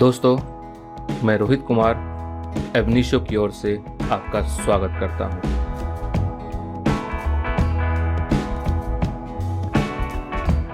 दोस्तों, मैं रोहित कुमार एवनीशो की ओर से आपका स्वागत करता हूं।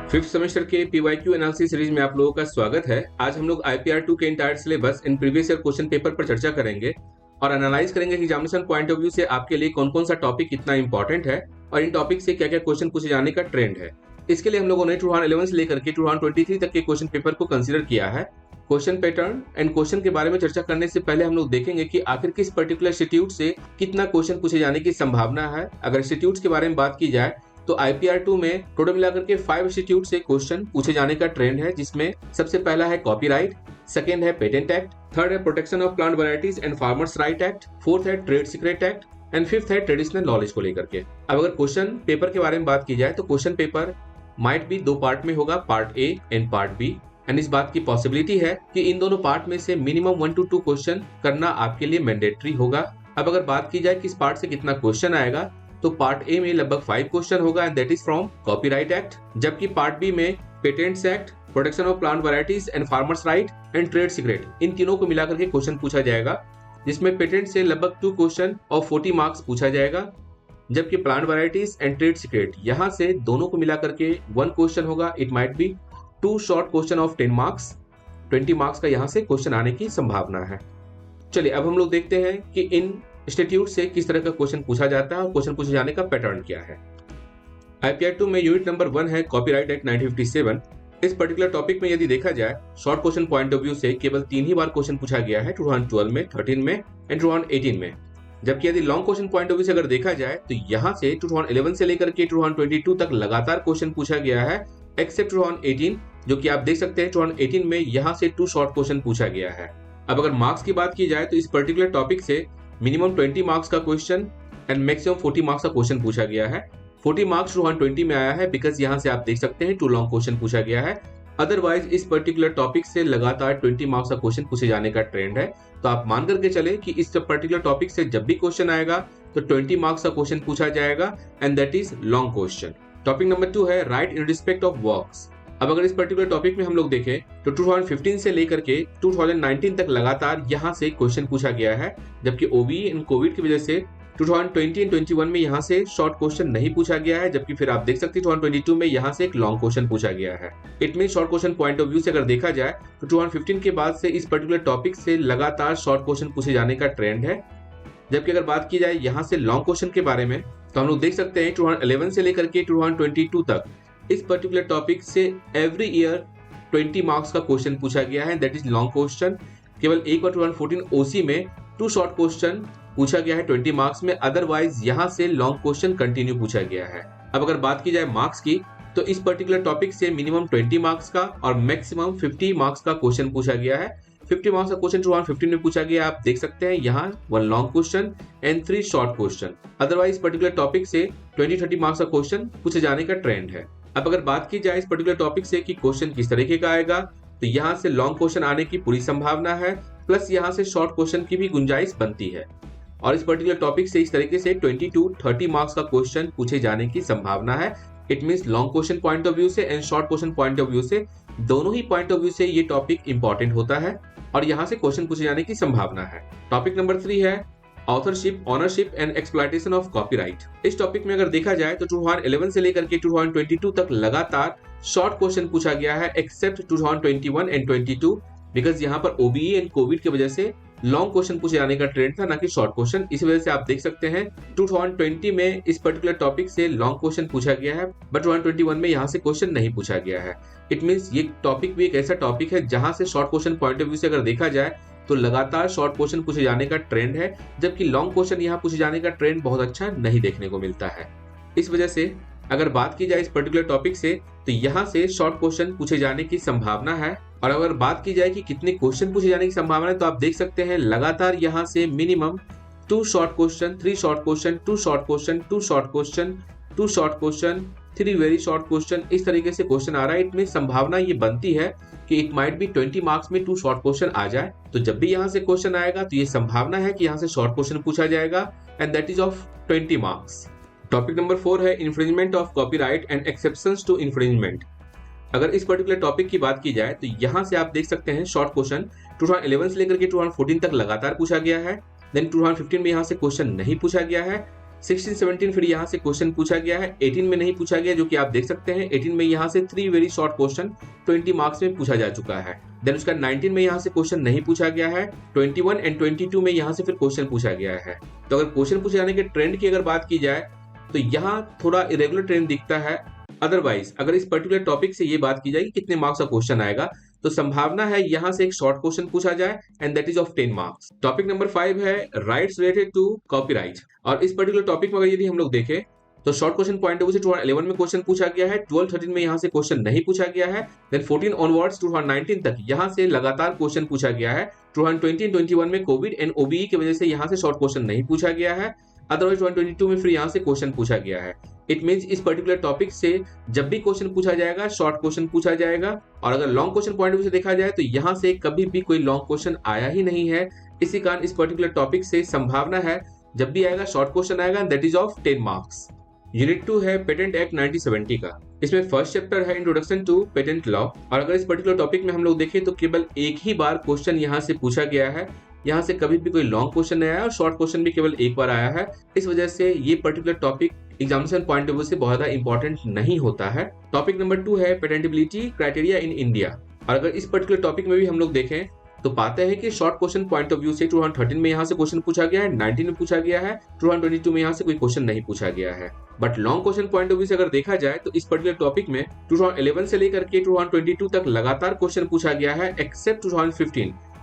फिफ्थ सेमेस्टर के पीवाईक्यू एनालिसिस सीरीज में आप लोगों का स्वागत है। आज हम लोग आईपीआर 2 के entire syllabus in previous year question paper पर चर्चा करेंगे और एनालाइज करेंगे कि एग्जामिनेशन पॉइंट ऑफ व्यू से आपके लिए कौन कौन सा टॉपिक कितना इंपॉर्टेंट है और इन टॉपिक से क्या क्या क्वेश्चन पूछे जाने का ट्रेंड है। इसके लिए हम लोगों ने 2011 से लेकर के 2023 तक के क्वेश्चन पेपर को कंसीडर किया है। क्वेश्चन पैटर्न एंड क्वेश्चन के बारे में चर्चा करने से पहले हम लोग देखेंगे कि आखिर किस पर्टिकुलर इंस्टीट्यूट से कितना क्वेश्चन पूछे जाने की संभावना है। अगर इंस्टीट्यूट्स के बारे में बात की जाए तो आईपीआर 2 में टोटल मिलाकर के 5 इंस्टीट्यूट से क्वेश्चन पूछे जाने का ट्रेंड है, जिसमें सबसे पहला है कॉपीराइट, सेकंड है पेटेंट एक्ट, थर्ड है protection of plant varieties and farmers right act, fourth है trade secret act and fifth है ट्रेडिशनल नॉलेज को लेकर के। अब अगर क्वेश्चन पेपर के बारे में बात की जाए तो क्वेश्चन पेपर माइट भी 2 पार्ट में होगा, part A and part B. And इस बात की पॉसिबिलिटी है कि इन दोनों पार्ट में से मिनिमम 1 to 2 क्वेश्चन करना आपके लिए मैंडेटरी होगा। अब अगर बात की जाए किस पार्ट से कितना क्वेश्चन आएगा तो पार्ट ए में लगभग 5 क्वेश्चन होगा and that is from copyright act, जबकि पार्ट बी में patents act, protection of plant varieties and farmers right and trade secret, इन तीनों को मिलाकर के क्वेश्चन पूछा जाएगा, जिसमें पेटेंट से लगभग 2 क्वेश्चन और 40 मार्क्स पूछा जाएगा, जबकि plant varieties and trade secret यहाँ से दोनों को मिलाकर के 1 क्वेश्चन होगा। It might be 2 short question of 10 marks, 20 marks का यहाँ से क्वेश्चन आने की संभावना है। चलिए अब हम लोग देखते हैं कि इन इंस्टीट्यूट से किस तरह का क्वेश्चन पूछा जाता है और क्वेश्चन पूछे जाने का पैटर्न क्या है। आईपीआर 2 में यूनिट नंबर 1 है कॉपीराइट एक्ट 1957। इस पर्टिकुलर टॉपिक में यदि देखा जाए short question point of view से केवल 3 ही बार क्वेश्चन पूछा गया है, 2012 में, 13 में एंड 2018 में। जबकि यदि long question point of view से अगर देखा जाए तो यहाँ से 2011 से लेकर के 2022 तक लगातार क्वेश्चन पूछा गया है, एक्सेप्ट 2018, जो कि आप देख सकते हैं 2018 में यहाँ से 2 शॉर्ट क्वेश्चन पूछा गया है। अब अगर मार्क्स की बात की जाए तो इस पर्टिकुलर टॉपिक से मिनिमम 20 मार्क्स का क्वेश्चन एंड मैक्सिमम 40 मार्क्स का क्वेश्चन पूछा गया है। 40 मार्क्स 2020 में आया है बिकॉज यहाँ से आप देख सकते हैं 2 लॉन्ग क्वेश्चन पूछा गया है। अदरवाइज इस पर्टिकुलर टॉपिक से लगातार 20 मार्क्स का क्वेश्चन पूछे जाने का ट्रेंड है। तो आप मान करके चले कि इस पर्टिकुलर टॉपिक से जब भी क्वेश्चन आएगा तो 20 मार्क्स का क्वेश्चन पूछा जाएगा and that is long question. Topic number 2 है right in respect of works. अब अगर इस पर्टिकुलर टॉपिक में हम लोग देखें तो 2015 से लेकर के 2019 तक लगातार यहाँ से क्वेश्चन पूछा गया है, जबकि ओबीई एंड कोविड की वजह से 2020 एंड 21 में यहाँ से शॉर्ट क्वेश्चन नहीं पूछा गया है, जबकि फिर आप देख सकते हैं 2022 में यहाँ से एक लॉन्ग क्वेश्चन पूछा गया है। It mean short question point of view से अगर देखा जाए तो 2015 के बाद से इस पर्टिकुलर टॉपिक से लगातार शॉर्ट क्वेश्चन पूछे जाने का ट्रेंड है। जबकि अगर बात की जाए यहाँ से लॉन्ग क्वेश्चन के बारे में तो हम लोग देख सकते हैं 2011 से लेकर के 2022 तक इस पर्टिकुलर टॉपिक से एवरी ईयर 20 मार्क्स का क्वेश्चन पूछा गया है, दैट इज लॉन्ग क्वेश्चन। केवल एक बार 2014 ओसी में 2 शॉर्ट क्वेश्चन पूछा गया है 20 मार्क्स में, अदरवाइज यहाँ से लॉन्ग क्वेश्चन कंटिन्यू पूछा गया है। अब अगर बात की जाए मार्क्स की तो इस पर्टिकुलर टॉपिक से मिनिमम 20 मार्क्स का और मैक्सिमम 50 मार्क्स का क्वेश्चन पूछा गया है। 50 मार्क्स का क्वेश्चन 2015 में पूछा गया, आप देख सकते हैं यहाँ 1 long question and 3 short question. Otherwise particular topic से 20-30 मार्क्स का क्वेश्चन पूछे जाने का ट्रेंड है। अब अगर बात की जाए इस पर्टिकुलर टॉपिक से कि क्वेश्चन किस तरीके का आएगा तो यहाँ से लॉन्ग क्वेश्चन आने की पूरी संभावना है, प्लस यहाँ से शॉर्ट क्वेश्चन की भी गुंजाइश बनती है। और इस पर्टिकुलर टॉपिक से इस तरीके से 20 to 30 मार्क्स का क्वेश्चन पूछे जाने की संभावना है। It means long question point of view से and short question point of view से, दोनों ही पॉइंट ऑफ व्यू से ये टॉपिक इंपॉर्टेंट होता है और यहाँ से क्वेश्चन पूछे जाने की संभावना है। टॉपिक नंबर 3 है authorship, ownership and exploitation of copyright. इस टॉपिक में अगर देखा जाए तो 2011 से लेकर के 2022 तक लगातार शॉर्ट क्वेश्चन पूछा गया है, एक्सेप्ट 2021 एंड 22, बिकॉज यहाँ पर ओबीई एंड कोविड की वजह से लॉन्ग क्वेश्चन पूछे जाने का ट्रेंड था, ना कि शॉर्ट क्वेश्चन। इस वजह से आप देख सकते हैं 2020 में इस पर्टिकुलर टॉपिक से लॉन्ग क्वेश्चन पूछा गया है, बट 2021 में यहाँ से क्वेश्चन नहीं पूछा गया है। इट मींस ये टॉपिक भी एक ऐसा टॉपिक है जहां से short question point of view से अगर देखा जाए तो लगातार शॉर्ट क्वेश्चन पूछे जाने का ट्रेंड है, जबकि लॉन्ग क्वेश्चन यहाँ पूछे जाने का ट्रेंड बहुत अच्छा नहीं देखने को मिलता है। इस वजह से अगर बात की जाए इस पर्टिकुलर टॉपिक से तो यहाँ से शॉर्ट क्वेश्चन पूछे जाने की संभावना है। और अगर बात की जाए कि कितने क्वेश्चन पूछे जाने की संभावना है तो आप देख सकते हैं लगातार यहाँ से minimum 2 short question, 3 short question, 2 short question, 2 short question, 2 short question, 3 very short question, इस तरीके से क्वेश्चन आ रहा है। इसमें संभावना ये बनती है कि इट माइट बी 20 मार्क्स में 2 शॉर्ट क्वेश्चन आ जाए। तो जब भी यहाँ से क्वेश्चन आएगा तो ये संभावना है कि यहाँ से शॉर्ट क्वेश्चन पूछा जाएगा and that is of 20 marks. Topic number 4 है infringement of copyright and exceptions to infringement. अगर इस पर्टिकुलर टॉपिक की बात की जाए तो यहाँ से आप देख सकते हैं शॉर्ट क्वेश्चन 2011 से लेकर के 2014 तक लगातार पूछा गया है। देन 2015 में यहाँ से क्वेश्चन नहीं पूछा गया है। 16-17 फिर यहाँ से क्वेश्चन पूछा गया है। 18 में नहीं पूछा गया, जो कि आप देख सकते हैं 18 में यहाँ से 3 वेरी शॉर्ट क्वेश्चन 20 मार्क्स में पूछा जा चुका है। देन उसका 19 में यहाँ से क्वेश्चन नहीं पूछा गया है। 21 एंड 22 में यहाँ से फिर क्वेश्चन पूछा गया है। तो अगर क्वेश्चन पूछे जाने के ट्रेंड की अगर बात की जाए तो यहाँ थोड़ा इरेगुलर ट्रेंड दिखता है। अदरवाइज अगर इस पर्टिकुलर टॉपिक से ये बात की जाए कि कितने मार्क्स का क्वेश्चन आएगा, तो संभावना है यहाँ से एक शॉर्ट क्वेश्चन पूछा जाए and that is of 10 marks. Topic number 5 है राइट्स रिलेटेड टू कॉपीराइट। और इस पर्टिकुलर टॉपिक में अगर यदि हम लोग देखें तो short question point of view से 2011 में क्वेश्चन पूछा गया है। 12-13 में यहाँ से क्वेश्चन नहीं पूछा गया है। देन 14 ऑनवर्ड्स 2019 तक यहाँ से लगातार क्वेश्चन पूछा गया है। 2020-21 में कोविड एंड ओबीई की वजह से यहाँ से शॉर्ट क्वेश्चन नहीं पूछा गया है। अदरवाइज 2022 में फिर यहाँ से क्वेश्चन पूछा गया है। इट मीन्स इस पर्टिकुलर टॉपिक से जब भी क्वेश्चन पूछा जाएगा शॉर्ट क्वेश्चन पूछा जाएगा। और अगर long question point of view से देखा जाए तो यहाँ से कभी भी कोई लॉन्ग क्वेश्चन आया ही नहीं है। इसी कारण इस पर्टिकुलर टॉपिक से संभावना है जब भी आएगा शॉर्ट क्वेश्चन आएगा, that is of 10 marks. Unit 2 है पेटेंट एक्ट 1970 का। इसमें फर्स्ट चैप्टर है इंट्रोडक्शन टू पेटेंट लॉ। और अगर इस पर्टिकुलर टॉपिक में हम लोग देखें तो केवल एक ही बार क्वेश्चन यहाँ से पूछा गया है। यहाँ से कभी भी कोई लॉन्ग क्वेश्चन नहीं आया और शॉर्ट क्वेश्चन भी केवल एक बार आया है। इस वजह से ये particular topic examination point of view से बहुत ज्यादा इंपॉर्टेंट नहीं होता है। टॉपिक नंबर 2 है पेटेंटेबिलिटी क्राइटेरिया इन इंडिया। और अगर इस पर्टिकुलर टॉपिक में भी हम लोग देखें तो पाते हैं कि short question point of view से 2013 में यहाँ से क्वेश्चन पूछा गया है, 19 में पूछा गया है, 2022 में यहाँ से कोई क्वेश्चन नहीं पूछा गया है। But long question point of view से अगर देखा जाए तो इस पर्टिकुलर टॉपिक में 2011 से लेकर के 2022 तक लगातार क्वेश्चन पूछा गया है, एक्सेप्ट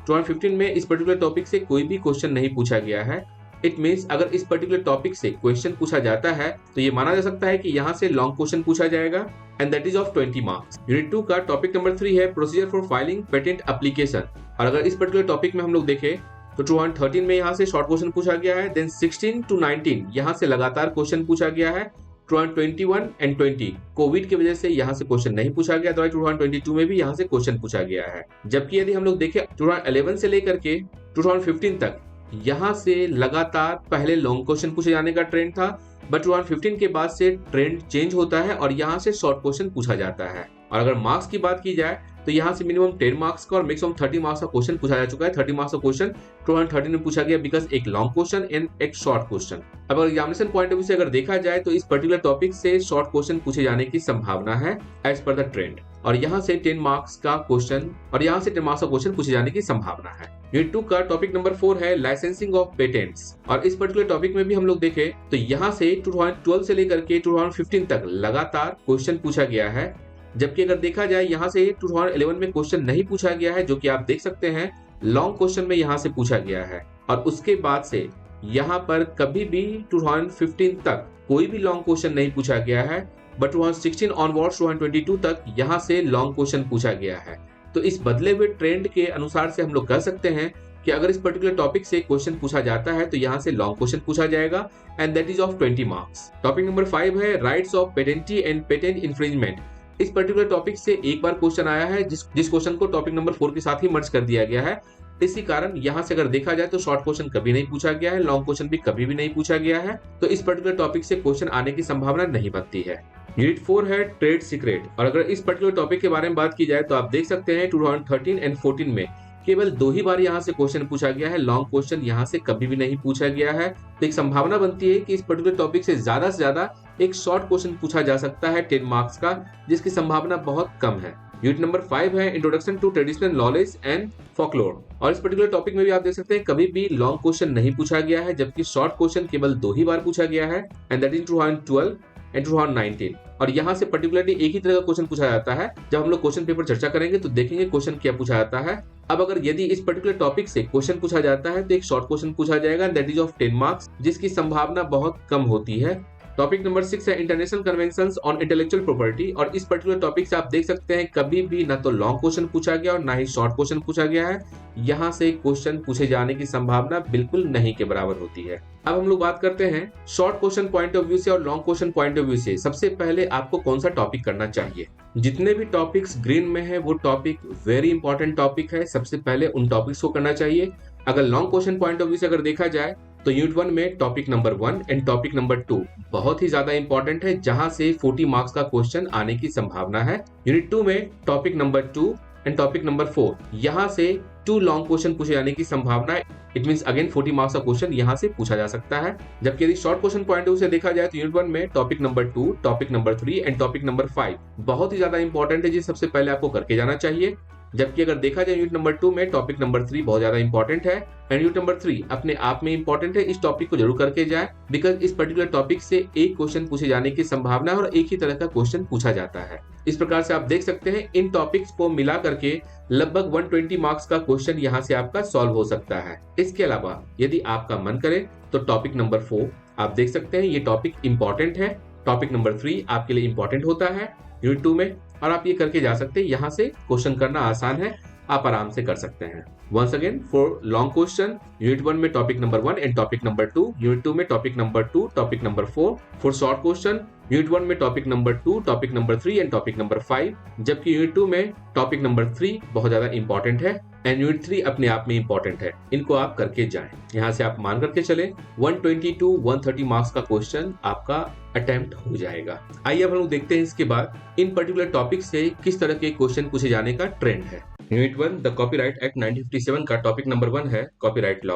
2015 में इस पर्टिकुलर टॉपिक से कोई भी क्वेश्चन नहीं पूछा गया है। इट मीन्स अगर इस पर्टिकुलर टॉपिक से क्वेश्चन पूछा जाता है तो ये माना जा सकता है कि यहाँ से लॉन्ग क्वेश्चन पूछा जाएगा and that is of 20 marks. Unit 2 का टॉपिक नंबर 3 है procedure for filing patent application. और अगर इस पर्टिकुलर टॉपिक में हम लोग देखें तो 2013 में यहाँ से शॉर्ट क्वेश्चन पूछा गया है। देन 16-19 यहाँ से लगातार क्वेश्चन पूछा गया है। 2021 एंड 20 कोविड की वजह से यहाँ से क्वेश्चन नहीं पूछा गया। 2022 में भी यहाँ से क्वेश्चन पूछा गया है। जबकि यदि हम लोग देखें 2011 से लेकर के 2015 तक यहाँ से लगातार पहले लॉन्ग क्वेश्चन पूछे जाने का ट्रेंड था, बट 2015 के बाद से ट्रेंड चेंज होता है और यहाँ से शॉर्ट क्वेश्चन पूछा जाता है। और अगर मार्क्स की बात की जाए तो यहाँ से मिनिमम 10 मार्क्स का और मैक्सिमम 30 मार्क्स का क्वेश्चन पूछा जा चुका है। 30 मार्क्स का क्वेश्चन 2013 में पूछा गया बिकॉज एक लॉन्ग क्वेश्चन एंड एक शॉर्ट क्वेश्चन। अब अगर एग्जामिनेशन पॉइंट ऑफ व्यू से अगर देखा जाए तो इस पर्टिकुलर टॉपिक से शॉर्ट क्वेश्चन पूछे जाने की संभावना है एज पर द ट्रेंड। और यहाँ से 10 मार्क्स का क्वेश्चन और यहाँ से 10 मार्क्स का क्वेश्चन पूछे जाने की संभावना है। यूनिट 2 का टॉपिक नंबर 4 है लाइसेंसिंग ऑफ पेटेंट्स। और इस पर्टिकुलर टॉपिक में भी हम लोग देखें तो यहाँ से 2012 से लेकर के 2015 तक लगातार क्वेश्चन पूछा गया है। जबकि अगर देखा जाए यहाँ से 2011 में क्वेश्चन नहीं पूछा गया है, जो कि आप देख सकते हैं लॉन्ग क्वेश्चन में यहाँ से पूछा गया है। और उसके बाद से यहाँ पर कभी भी 2015 तक कोई भी लॉन्ग क्वेश्चन नहीं पूछा गया है, बट 2016 ऑनवर्ड्स 2022 तक यहाँ से लॉन्ग क्वेश्चन पूछा गया है। तो इस बदले हुए ट्रेंड के अनुसार से हम लोग कह सकते हैं कि अगर इस पर्टिकुलर टॉपिक से क्वेश्चन पूछा जाता है तो यहाँ से लॉन्ग क्वेश्चन पूछा जाएगा and that is of 20 marks. Topic number 5 है rights of patentee and patent infringement. इस पर्टिकुलर टॉपिक से एक बार क्वेश्चन आया है जिस क्वेश्चन को टॉपिक नंबर 4 के साथ ही मर्ज कर दिया गया है। इसी कारण यहाँ से अगर देखा जाए तो शॉर्ट क्वेश्चन कभी नहीं पूछा गया है, लॉन्ग क्वेश्चन भी कभी भी नहीं पूछा गया है। तो इस पर्टिकुलर टॉपिक से क्वेश्चन आने की संभावना नहीं बनती है। यूनिट 4 है ट्रेड सीक्रेट। और अगर इस पर्टिकुलर टॉपिक के बारे में बात की जाए तो आप देख सकते हैं 2013 एंड 14 में केवल 2 ही बार यहाँ से क्वेश्चन पूछा गया है, लॉन्ग क्वेश्चन यहाँ से कभी भी नहीं पूछा गया है। तो एक संभावना बनती है कि इस पर्टिकुलर टॉपिक से ज्यादा एक शॉर्ट क्वेश्चन पूछा जा सकता है 10 मार्क्स का, जिसकी संभावना बहुत कम है। यूनिट नंबर 5 है introduction to traditional knowledge and folklore. और इस पर्टिकुलर टॉपिक में भी आप देख सकते हैं कभी भी लॉन्ग क्वेश्चन नहीं पूछा गया है, जबकि शॉर्ट क्वेश्चन केवल 2 ही बार पूछा गया है एंड दैट इज 2012 एंड 2019। और यहाँ से पर्टिकुलरली एक ही तरह का क्वेश्चन पूछा जाता है। जब हम लोग क्वेश्चन पेपर चर्चा करेंगे तो देखेंगे क्वेश्चन क्या पूछा जाता है। अब अगर यदि इस पर्टिकुलर टॉपिक से क्वेश्चन पूछा जाता है तो एक शॉर्ट क्वेश्चन पूछा जाएगा दैट इज ऑफ 10 मार्क्स, जिसकी संभावना बहुत कम होती है। टॉपिक नंबर 6 है international conventions on intellectual property. और इस पर्टिकुलर टॉपिक से आप देख सकते हैं कभी भी ना तो लॉन्ग क्वेश्चन पूछा गया और ना ही शॉर्ट क्वेश्चन पूछा गया है। यहाँ से क्वेश्चन पूछे जाने की संभावना बिल्कुल नहीं के बराबर होती है। अब हम लोग बात करते हैं short question point of view से और long question point of view से। सबसे पहले आपको कौन सा टॉपिक करना चाहिए। जितने भी टॉपिक्स ग्रीन में है वो टॉपिक वेरी इंपॉर्टेंट टॉपिक है, सबसे पहले उन टॉपिक्स को करना चाहिए। अगर long question point of view से अगर देखा जाए तो यूनिट 1 में topic number 1 and topic number 2 बहुत ही ज्यादा इंपॉर्टेंट है, जहां से 40 मार्क्स का क्वेश्चन आने की संभावना है। यूनिट 2 में topic number 2 and topic number 4 यहां से 2 लॉन्ग क्वेश्चन पूछे जाने की संभावना है। इट मींस अगेन 40 मार्क्स का क्वेश्चन यहां से पूछा जा सकता है। जबकि यदि short question point of view से देखा जाए तो यूनिट 1 में topic number 2, topic number 3 and topic number 5 बहुत ही ज्यादा इंपॉर्टेंट है, जिसे सबसे पहले आपको करके जाना चाहिए। जबकि अगर देखा जाए यूनिट नंबर 2 में टॉपिक नंबर 3 बहुत ज्यादा इंपॉर्टेंट है एंड यूनिट नंबर 3 अपने आप में इंपॉर्टेंट है। इस टॉपिक को जरूर करके जाए, बिकॉज इस पर्टिकुलर टॉपिक से एक क्वेश्चन पूछे जाने की संभावना है और एक ही तरह का क्वेश्चन पूछा जाता है। इस प्रकार से आप देख सकते हैं इन टॉपिक्स को मिला करके लगभग 120 मार्क्स का क्वेश्चन यहाँ से आपका सॉल्व हो सकता है। इसके अलावा यदि आपका मन करे तो टॉपिक नंबर 4 आप देख सकते हैं, ये टॉपिक इंपॉर्टेंट है। टॉपिक नंबर 3 आपके लिए इंपॉर्टेंट होता है यूनिट 2 में, और आप ये करके जा सकते हैं। यहाँ से क्वेश्चन करना आसान है, आप आराम से कर सकते हैं। Once again for long question unit 1 में topic number 1 and topic number 2, unit 2 में topic number 2, topic number 4। For short question unit 1 में topic number 2, topic number 3 and topic number 5। जबकि यूनिट 2 में टॉपिक नंबर 3 बहुत ज्यादा इंपॉर्टेंट है and unit 3 अपने आप में इंपॉर्टेंट है। इनको आप करके जाएं। यहाँ से आप मान करके चले 120 to 130 मार्क्स का क्वेश्चन आपका अटेम्प्ट हो जाएगा। आइए अब हम लोग देखते हैं इसके बाद इन पर्टिकुलर टॉपिक से किस तरह के क्वेश्चन पूछे जाने का ट्रेंड है। यूनिट 1 द कॉपीराइट एक्ट 1957 का टॉपिक नंबर 1 है कॉपीराइट लॉ,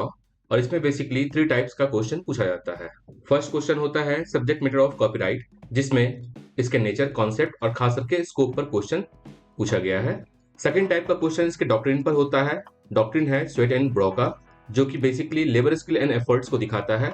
और इसमें बेसिकली 3 टाइप्स का क्वेश्चन पूछा जाता है। फर्स्ट क्वेश्चन होता है सब्जेक्ट मैटर ऑफ कॉपीराइट, जिसमें इसके नेचर, कॉन्सेप्ट और खास करके स्कोप पर क्वेश्चन पूछा गया है। सेकंड टाइप का क्वेश्चन इसके डॉक्ट्रिन पर होता है। डॉक्ट्रिन है स्वेट एंड ब्रो का, जो कि basically labour skill and efforts को दिखाता है।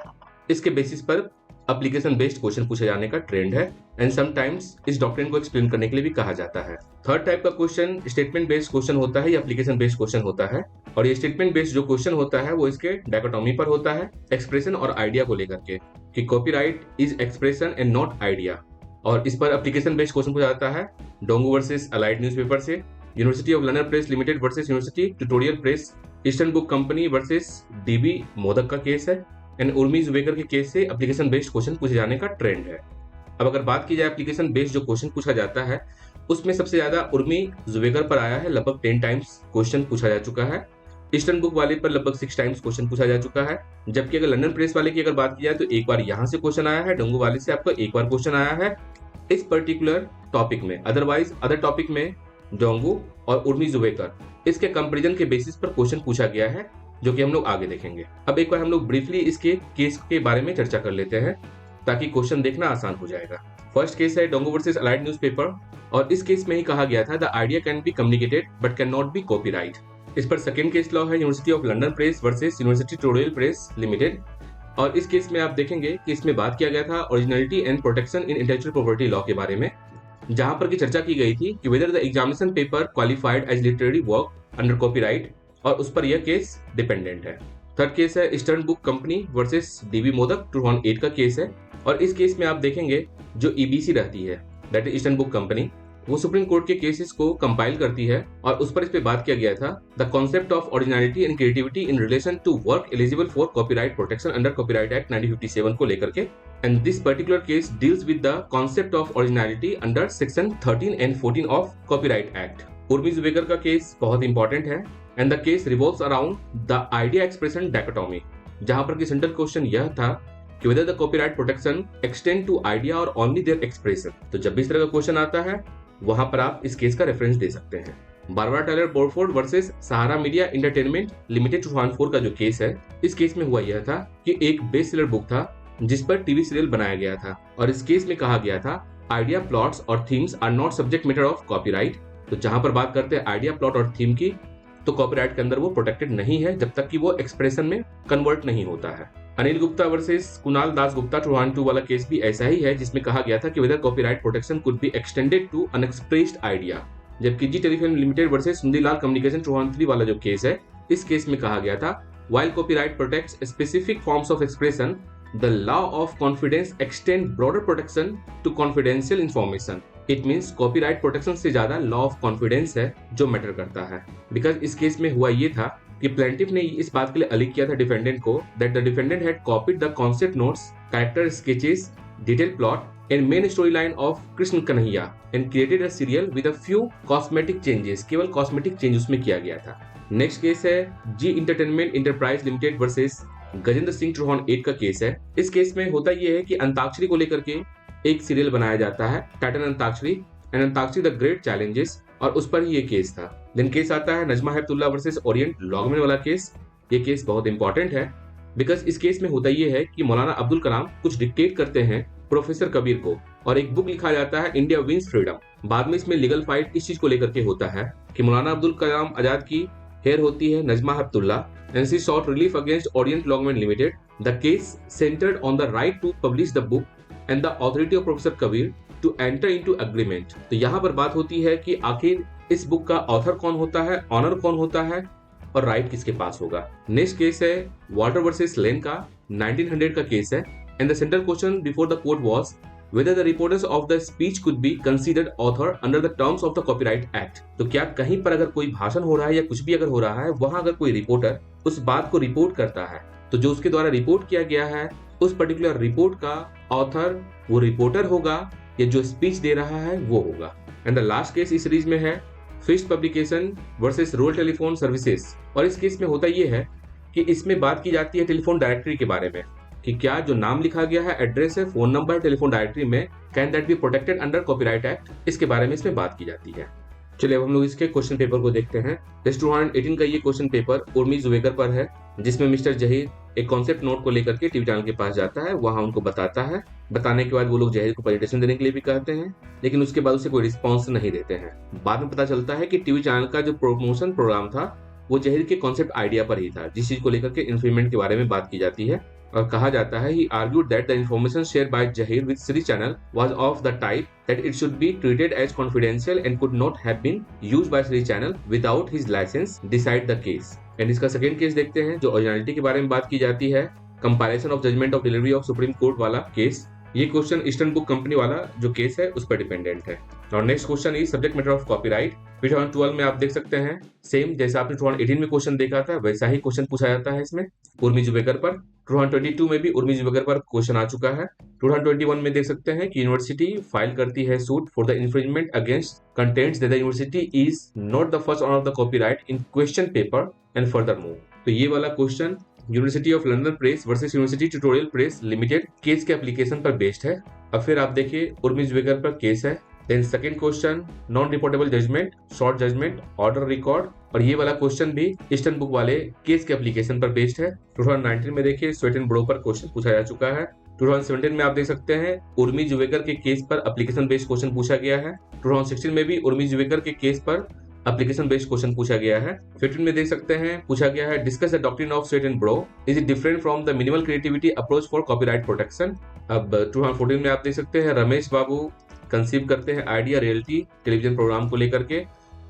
इसके बेसिस पर एप्लीकेशन बेस्ड क्वेश्चन पूछे जाने का ट्रेंड है एंड समटाइम्स इस डॉक्ट्रिन को एक्सप्लेन करने के लिए भी कहा जाता है। थर्ड टाइप का क्वेश्चन स्टेटमेंट बेस्ड क्वेश्चन होता है या एप्लीकेशन बेस्ड क्वेश्चन होता है, और ये स्टेटमेंट बेस्ड जो क्वेश्चन होता है वो इसके डायकोटोमी पर होता है, एक्सप्रेशन और आइडिया को लेकर के, कि copyright is expression and not idea. और इस पर एप्लीकेशन बेस्ड क्वेश्चन पूछा जाता है डोंगो वर्सेस अलाइड न्यूज़पेपर से, university of London press limited versus university tutorial press, eastern Book Company versus DB modak का केस है एंड उर्मी जुबेकर के केस से एप्लीकेशन बेस्ड क्वेश्चन पूछे जाने का ट्रेंड है। अब अगर बात की जाए एप्लीकेशन बेस्ड जो क्वेश्चन पूछा जाता है, उसमें सबसे ज्यादा उर्मी जुबेकर पर आया है, लगभग 10 टाइम्स क्वेश्चन पूछा जा चुका है। ईस्टर्न बुक वाले पर लगभग 6 टाइम्स क्वेश्चन पूछा जा चुका है। जबकि अगर लंदन प्रेस वाले की अगर बात की जाए तो एक बार यहाँ से क्वेश्चन आया है, डोंगो वाले से आपका एक बार क्वेश्चन आया है इस पर्टिकुलर टॉपिक में। अदरवाइज अदर टॉपिक में डोंगो और उर्मी जुबेकर इसके कंपैरिजन के बेसिस पर क्वेश्चन पूछा गया है, जो कि हम लोग आगे देखेंगे। अब एक बार हम लोग ब्रीफली इसके केस के बारे में चर्चा कर लेते हैं ताकि क्वेश्चन देखना आसान हो जाएगा। फर्स्ट केस है डोंगो वर्सेस अलाइड न्यूज़पेपर, और इस केस में ही कहा गया था the idea can be communicated but can not be copyright. इस पर सेकंड केस लॉ है university of London press versus university tutorial press limited, और इस केस में आप देखेंगे कि इसमें बात किया गया था originality and protection in intellectual property law के बारे में, जहां पर की चर्चा की गई थी कि whether the examination paper qualified as literary work under copyright, और उस पर यह केस डिपेंडेंट है। थर्ड केस है Eastern Book Company versus DB Modak 2008 का केस है, और इस केस में आप देखेंगे जो ईबीसी रहती है, that is eastern Book company, वो सुप्रीम कोर्ट के केसेस को कंपाइल करती है, और उस पर इस पे बात किया गया था the concept of originality and creativity in relation to work eligible for copyright protection under copyright act 1957 को लेकर के, and this particular case deals with the concept of originality under section 13 and 14 of copyright act. Urmi Juvekar का case बहुत important है and the case revolves around the idea expression dichotomy, जहां पर की central question यह था कि whether the copyright protection extend to idea or only their expression। तो जब भी इस तरह का क्वेश्चन आता है वहां पर आप इस केस का रेफरेंस दे सकते हैं। बारबरा टेलर बोरफोर्ड वर्सेस सहारा मीडिया एंटरटेनमेंट लिमिटेड 2004 का जो केस है, इस केस में हुआ यह था कि एक बेस्ट सेलर बुक था जिस पर टीवी सीरियल बनाया गया था, और इस केस में कहा गया था आइडिया, प्लॉट्स और themes are not subject matter of copyright. तो जहां पर बात करते हैं आइडिया, प्लॉट और थीम की, तो कॉपीराइट के अंदर वो प्रोटेक्टेड नहीं है जब तक कि वो एक्सप्रेशन में कन्वर्ट नहीं होता है। अनिल गुप्ता वर्सेस कुणाल दास गुप्ता 2002 वाला केस भी ऐसा ही है, जिसमें कहा गया था कि whether copyright protection could be extended to unexpressed idea. जबकि Zee telefilm limited versus Sundial communication 2003 वाला जो केस है, इस केस में कहा गया था while copyright protects specific forms of expression, the law of confidence extend broader protection to confidential information. It means copyright protection से ज्यादा लॉ ऑफ कॉन्फिडेंस है जो मैटर करता है। बिकॉज इस केस में हुआ ये था कि प्लेंटिफ ने इस बात के लिए अलीग किया था डिफेंडेंट को that the defendant had copied the concept notes, character sketches, detail plot and main story line of Krishna Kanhaiya and created a serial with a few cosmetic changes. केवल कॉस्मेटिक चेंज उसमें किया गया था। नेक्स्ट केस है Zee entertainment enterprise limited versus Gajendra Singh Chauhan 8 का case है। इस case में होता यह है कि अंताक्षरी को लेकर के एक सीरियल बनाया जाता है, Titan antakshari and antakshari the great challenges, और उस पर ही ये केस था। देन केस आता है नजमा हेपतुल्ला वर्सेस ओरिएंट लॉगमैन वाला केस। ये केस बहुत इंपॉर्टेंट है बिकॉज इस केस में होता यह है कि मौलाना अब्दुल कलाम कुछ डिक्टेट करते हैं प्रोफेसर कबीर को और एक बुक लिखा जाता है इंडिया विंस फ्रीडम। बाद में इसमें लीगल फाइट इस चीज को लेकर के होता है कि मौलाना अब्दुल कलाम आजाद की हेयर होती है Najma Heptulla and she sought relief against Orient Longman limited. The case centred on the right to publish the book and the authority of professor Kabir to enter into agreement. तो यहाँ पर बात होती है कि आखिर इस बुक का ऑथर कौन होता है, ऑनर कौन होता है और राइट किसके पास होगा। नेक्स्ट केस है वॉल्टर वर्सेस लेन का, 1900 का केस है and the central question before the court was whether the reporters of the speech could be considered author under the terms of the Copyright Act। तो क्या कहीं पर अगर कोई भाषण हो रहा है या कुछ भी अगर हो रहा है, वहां अगर कोई रिपोर्टर उस बात को रिपोर्ट करता है तो जो उसके द्वारा रिपोर्ट किया गया है उस पर्टिकुलर रिपोर्ट का ऑथर वो रिपोर्टर होगा या जो स्पीच दे रहा है वो होगा। एंड द लास्ट केस इस सीरीज में है Feist publication versus rural telephone services. और इस केस में होता यह है कि इसमें बात की जाती है टेलीफोन डायरेक्टरी के बारे में कि क्या जो नाम लिखा गया है, एड्रेस है, फोन नंबर, टेलीफोन डायरेक्टरी में can that be protected under copyright act, इसके बारे में इसमें बात की जाती है। चलिए अब हम लोग इसके क्वेश्चन पेपर को देखते हैं। 2018 का ये क्वेश्चन पेपर उर्मी जुवेकर पर है जिसमें मिस्टर जहीर एक कॉन्सेप्ट नोट को लेकर के टीवी चैनल के पास जाता है, वहां उनको बताता है। बताने के बाद वो लोग जहीर को प्रेजेंटेशन देने के लिए भी कहते हैं लेकिन उसके बाद उसे कोई रिस्पॉन्स नहीं देते हैं। बाद में पता चलता है कि टीवी चैनल का जो प्रमोशन प्रोग्राम था वो जहीर के कॉन्सेप्ट आइडिया पर ही था, जिस चीज को लेकर के इन्फ्रिंजमेंट के बारे में बात की जाती है और कहा जाता है he argued that the information shared by Jahir with Sri Channel was of the type that it should be treated as confidential and could not have been used by Sri Channel without his license, decide the case। And इसका second case देखते हैं जो originality के बारे में बात की जाती है, compilation of judgement of delivery of supreme court वाला केस। ये क्वेश्चन ईस्टर्न बुक कंपनी वाला जो केस है उस पर डिपेंडेंट है। और next question is subject matter of copyright. 2012 में आप देख सकते हैं सेम जैसा आपने 2018 में क्वेश्चन देखा था वैसा ही क्वेश्चन पूछा जाता है इसमें उर्मी जुवेकर पर। 2022 में भी उर्मी जुवेकर पर क्वेश्चन आ चुका है। 2021 में देख सकते हैं कि यूनिवर्सिटी फाइल करती है suit for the infringement against contents that the university is not the first owner of the copyright in question paper and furthermore. तो ये वाला question university of London press versus university tutorial press limited case के application पर based है। अब फिर आप देखिए उर्मी जुवेकर पर केस है। Then second question non reportable judgement, short judgement, order record, और ये वाला क्वेश्चन भी ईस्टर्न बुक वाले केस के एप्लीकेशन पर बेस्ड है। 2019 में देखिए स्वेट एंड ब्रो पर क्वेश्चन पूछा जा चुका है। 2017 में आप देख सकते हैं उर्मी जुवेकर के केस पर एप्लीकेशन बेस्ड क्वेश्चन पूछा गया है। 2016 में भी उर्मी जुवेकर के केस पर एप्लीकेशन बेस्ड क्वेश्चन पूछा गया है। 15 में देख सकते हैं पूछा गया है discuss the doctrine of sweat and bro, is it different from the minimal creativity approach for copyright protection. अब 2014 में आप देख सकते हैं रमेश बाबू कंसीव करते हैं आइडिया रियलिटी टेलीविजन प्रोग्राम को लेकर के।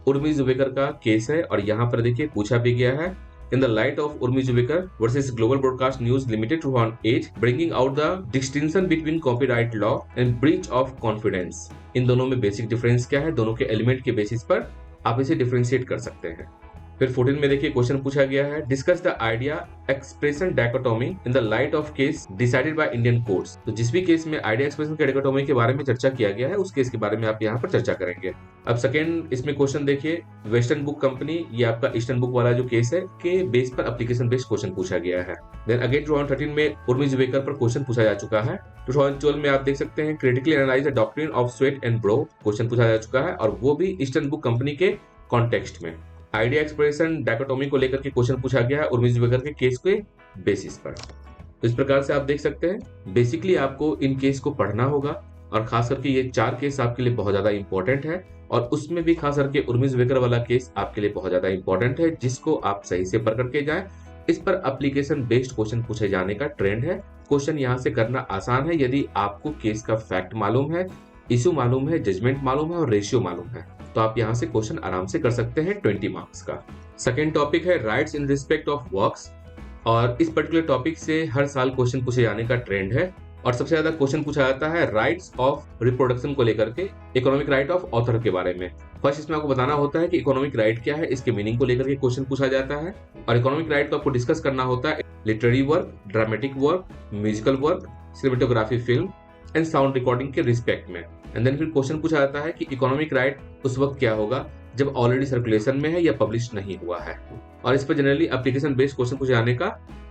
उर्मी जुवेकर का केस है और यहाँ पर देखिए पूछा भी गया है in the light of Urmi Juvekar versus Global Broadcast News limited 2008 bringing out the distinction between copyright law and breach of confidence. इन दोनों में बेसिक डिफरेंस क्या है, दोनों के एलिमेंट के बेसिस पर आप इसे डिफरेंशिएट कर सकते हैं। फिर 14 में देखिए क्वेश्चन पूछा गया है discuss the idea expression dichotomy in the light of case decided by Indian courts. तो जिस भी केस में आइडिया एक्सप्रेशन के डायकोटोमी के बारे में चर्चा किया गया है उस केस के बारे में आप यहाँ पर चर्चा करेंगे। अब सेकेंड इसमें क्वेश्चन देखिए वेस्टर्न बुक कंपनी, ये आपका ईस्टर्न बुक वाला जो केस है के बेस पर एप्लीकेशन बेस्ड क्वेश्चन पूछा गया है। देन अगेन 2013 में उर्मी जुवेकर पर क्वेश्चन पूछा जा चुका है। 2012 में आप देख सकते हैं critically analyse the doctrine of sweat and bro question पूछा जा चुका है और वो भी ईस्टर्न बुक कंपनी के कॉन्टेक्स्ट में। आइडिया एक्सप्रेशन डायकोटोमी को लेकर के क्वेश्चन पूछा गया है उर्मी जुवेकर के केस के बेसिस पर। तो इस प्रकार से आप देख सकते हैं बेसिकली आपको इन केस को पढ़ना होगा और खास करके ये 4 केस आपके लिए बहुत ज्यादा इंपॉर्टेंट है और उसमें भी खास करके उर्मी जुवेकर वाला केस आपके लिए बहुत ज्यादा इंपॉर्टेंट है जिसको आप सही से पढ़ करके जाएं। इस पर एप्लीकेशन बेस्ड क्वेश्चन पूछे जाने का ट्रेंड है। क्वेश्चन यहाँ से करना आसान है यदि आपको केस का फैक्ट मालूम है, इशू मालूम है, जजमेंट मालूम है और रेशियो मालूम है तो आप यहाँ से क्वेश्चन आराम से कर सकते हैं 20 मार्क्स का। सेकेंड टॉपिक है rights in respect of works और इस पर्टिकुलर टॉपिक से हर साल क्वेश्चन पूछे जाने का ट्रेंड है और सबसे ज्यादा क्वेश्चन पूछा जाता है राइट्स ऑफ रिप्रोडक्शन को लेकर के, इकोनॉमिक राइट ऑफ ऑथर के बारे में। फर्स्ट इसमें आपको बताना होता है कि इकोनॉमिक राइट क्या है, इसके मीनिंग को लेकर के क्वेश्चन पूछा जाता है और इकोनॉमिक राइट को आपको डिस्कस करना होता है literary work, dramatic work, musical work, cinematography, film and sound recording के रिस्पेक्ट में। एंड देन फिर क्वेश्चन पूछा जाता है कि इकोनॉमिक राइट उस वक्त क्या होगा जब ऑलरेडी सर्कुलेशन में है या पब्लिश नहीं हुआ है और इस पर जनरली एप्लीकेशन बेस्ड क्वेश्चन पूछे जाने का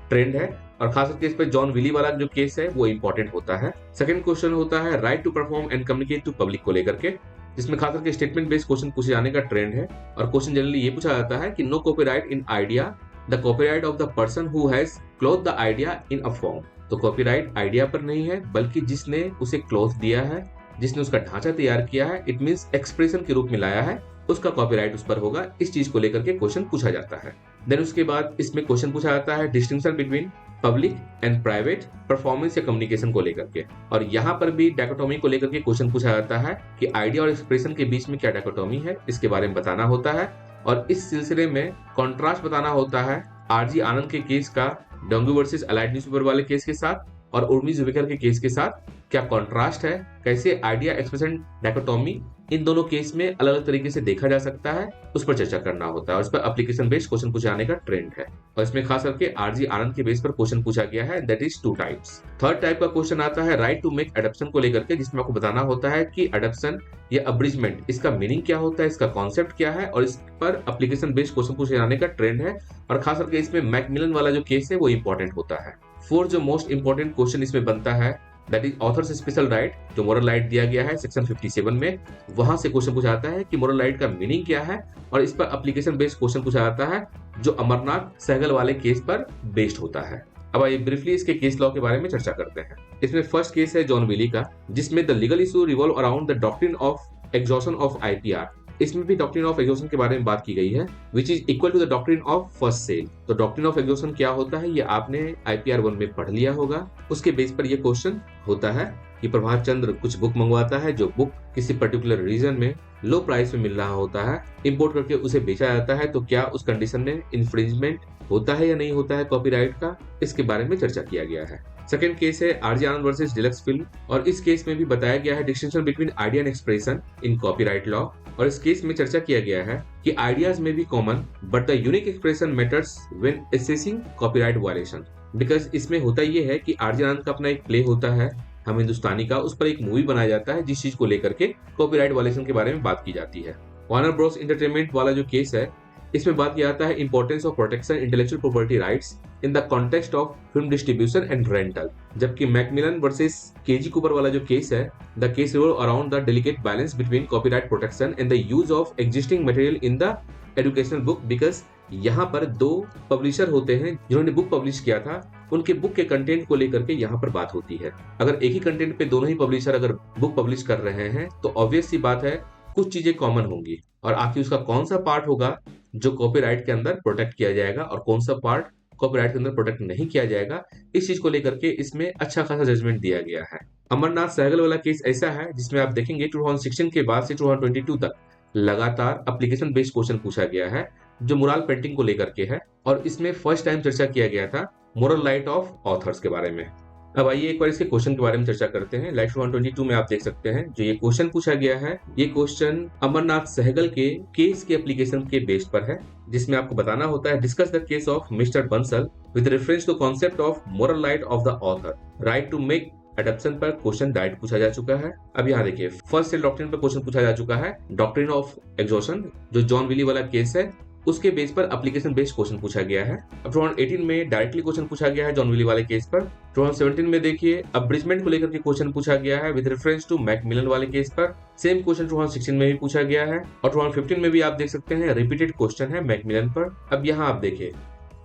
ट्रेंड है और खास करके इस पे जॉन विली वाला जो केस है वो इंपॉर्टेंट होता है। सेकंड क्वेश्चन होता है right to perform and communicate to public को लेकर के, जिसमें खास करके स्टेटमेंट बेस्ड क्वेश्चन पूछे जाने का ट्रेंड है। और क्वेश्चन जनरली ये पूछा जाता है कि no copyright in idea, the copyright of the person who has clothe the idea in a form. तो कॉपीराइट आइडिया पर नहीं है बल्कि जिसने उसे क्लोथ दिया है, जिसने उसका ढांचा तैयार किया है, इट मींस एक्सप्रेशन के रूप में लाया है, उसका कॉपीराइट उस पर होगा। इस चीज को लेकर के क्वेश्चन पूछा जाता है। देन उसके बाद इसमें क्वेश्चन पूछा जाता है distinction between public and private performance या कम्युनिकेशन को लेकर के, और यहाँ पर भी डायकोटोमी को लेकर के क्वेश्चन पूछा जाता है कि आइडिया और एक्सप्रेशन के बीच में क्या डायकोटोमी है, इसके बारे में बताना होता है। और इस सिलसिले में कॉन्ट्रास्ट बताना होता है आरजी आनंद के केस का डोंगू वर्सेस अलाइड न्यूज़पेपर वाले केस के साथ और उर्मी जुबेकर के केस के साथ क्या कॉन्ट्रास्ट है, कैसे आइडिया एक्सप्रेशन डायकोटोमी इन दोनों केस में अलग अलग तरीके से देखा जा सकता है, उस पर चर्चा करना होता है। और इस पर एप्लीकेशन बेस्ड क्वेश्चन पूछे जाने का ट्रेंड है और इसमें खास करके आरजी आनंद के बेस पर क्वेश्चन पूछा गया है, that is 2 types. Third type का क्वेश्चन आता है राइट टू मेक एडप्शन को लेकर के, जिसमें आपको बताना होता है कि एडप्शन या अब्रिजमेंट इसका मीनिंग क्या होता है, इसका कॉन्सेप्ट क्या है, और इस पर एप्लीकेशन बेस्ड क्वेश्चन पूछे जाने का ट्रेंड है। और खास करके इसमें मैकमिलन वाला जो केस है वो इंपॉर्टेंट होता है। फोर्थ जो मोस्ट इंपॉर्टेंट क्वेश्चन इसमें बनता है that is authors special right, जो मोरल राइट दिया गया है सेक्शन 57 में, वहां से क्वेश्चन पूछा जाता है कि मोरल राइट का मीनिंग क्या है, और इस पर एप्लीकेशन बेस्ड क्वेश्चन पूछा जाता है जो अमरनाथ सहगल वाले केस पर बेस्ड होता है। अब आइए ब्रीफली इसके केस लॉ के बारे में चर्चा करते हैं। इसमें फर्स्ट केस है जॉन विली का, जिसमें the legal issue revolve around the doctrine of exhaustion of IPR. इसमें भी डॉक्ट्रिन ऑफ एग्जॉशन के बारे में बात की गई है, which is equal to the doctrine of first sale. तो डॉक्ट्रिन ऑफ एग्जॉशन क्या होता है ये आपने आईपीआर 1 में पढ़ लिया होगा, उसके बेस पर ये क्वेश्चन होता है कि प्रभात चंद्र कुछ बुक मंगवाता है, जो बुक किसी पर्टिकुलर रीजन में लो प्राइस में मिल रहा होता है, इंपोर्ट करके उसे बेचा जाता है, तो क्या उस कंडीशन में इन्फ्रिंजमेंट होता है या नहीं होता है कॉपीराइट का, इसके बारे में चर्चा किया गया है। सेकंड केस है RG Anand versus Deluxe film, और इस केस में भी बताया गया है distinction between idea and expression in copyright law. और इस केस में चर्चा किया गया है कि ideas may be common but the unique expression matters when assessing copyright violation. Because इसमें होता ये है कि आरजी आनंद का अपना एक प्ले होता है हम हिंदुस्तानी का, उस पर एक मूवी बनाया जाता है जिस चीज को लेकर के कॉपीराइट वायलेशन के बारे में बात की जाती है। वार्नर ब्रॉस एंटरटेनमेंट वाला जो केस है, इसमें बात किया जाता है importance of protection intellectual property rights in the context of film distribution and rental. जबकि मैकमिलन वर्सेस केजी कूपर वाला जो केस है, the case revolve around the delicate balance between copyright protection and the use of existing material in the educational book. Because यहाँ पर 2 publisher होते हैं जिन्होंने book publish किया था, उनके बुक के कंटेंट को लेकर के यहाँ पर बात होती है। अगर एक ही कंटेंट पे दोनों ही पब्लिशर अगर बुक पब्लिश कर रहे हैं तो ऑब्वियस सी बात है कुछ चीजें कॉमन होंगी, और आखिर उसका कौन सा पार्ट होगा जो कॉपीराइट के अंदर प्रोटेक्ट किया जाएगा और कौन सा पार्ट कॉपीराइट के अंदर प्रोटेक्ट नहीं किया जाएगा, इस चीज को लेकर के इसमें अच्छा खासा जजमेंट दिया गया है। अमरनाथ सहगल वाला केस ऐसा है जिसमें आप देखेंगे 2016 के बाद से 2022 तक लगातार एप्लीकेशन बेस्ड क्वेश्चन पूछा गया है जो मुराल पेंटिंग को लेकर के है, और इसमें फर्स्ट टाइम चर्चा किया गया था मोरल राइट ऑफ ऑथर्स के बारे में। अब आइए एक बार इसके क्वेश्चन के बारे में चर्चा करते हैं। लाइट 122 में आप देख सकते हैं जो ये क्वेश्चन पूछा गया है, ये क्वेश्चन अमरनाथ सहगल के केस के एप्लीकेशन के बेस पर है, जिसमें आपको बताना होता है discuss the case of Mister Bansal with reference to concept of moral right of the author, right to make adaption पर क्वेश्चन डायरेक्ट पूछा जा चुका है। अब यहाँ देखिए फर्स्ट सेल डॉक्ट्रिन पर क्वेश्चन पूछा जा चुका है, डॉक्ट्रिन ऑफ एग्जॉशन जो जॉन विली वाला केस है उसके बेस पर एप्लीकेशन बेस्ड क्वेश्चन पूछा गया है। अब 2018 में डायरेक्टली क्वेश्चन पूछा गया है जॉन विली वाले केस पर। 2017 में देखिए अब्रिजमेंट को लेकर के क्वेश्चन पूछा गया है विद रेफरेंस टू मैकमिलन वाले केस पर। सेम क्वेश्चन 2016 में भी पूछा गया है और 2015 में भी आप देख सकते हैं रिपीटेड क्वेश्चन है मैकमिलन पर। अब यहाँ आप देखिए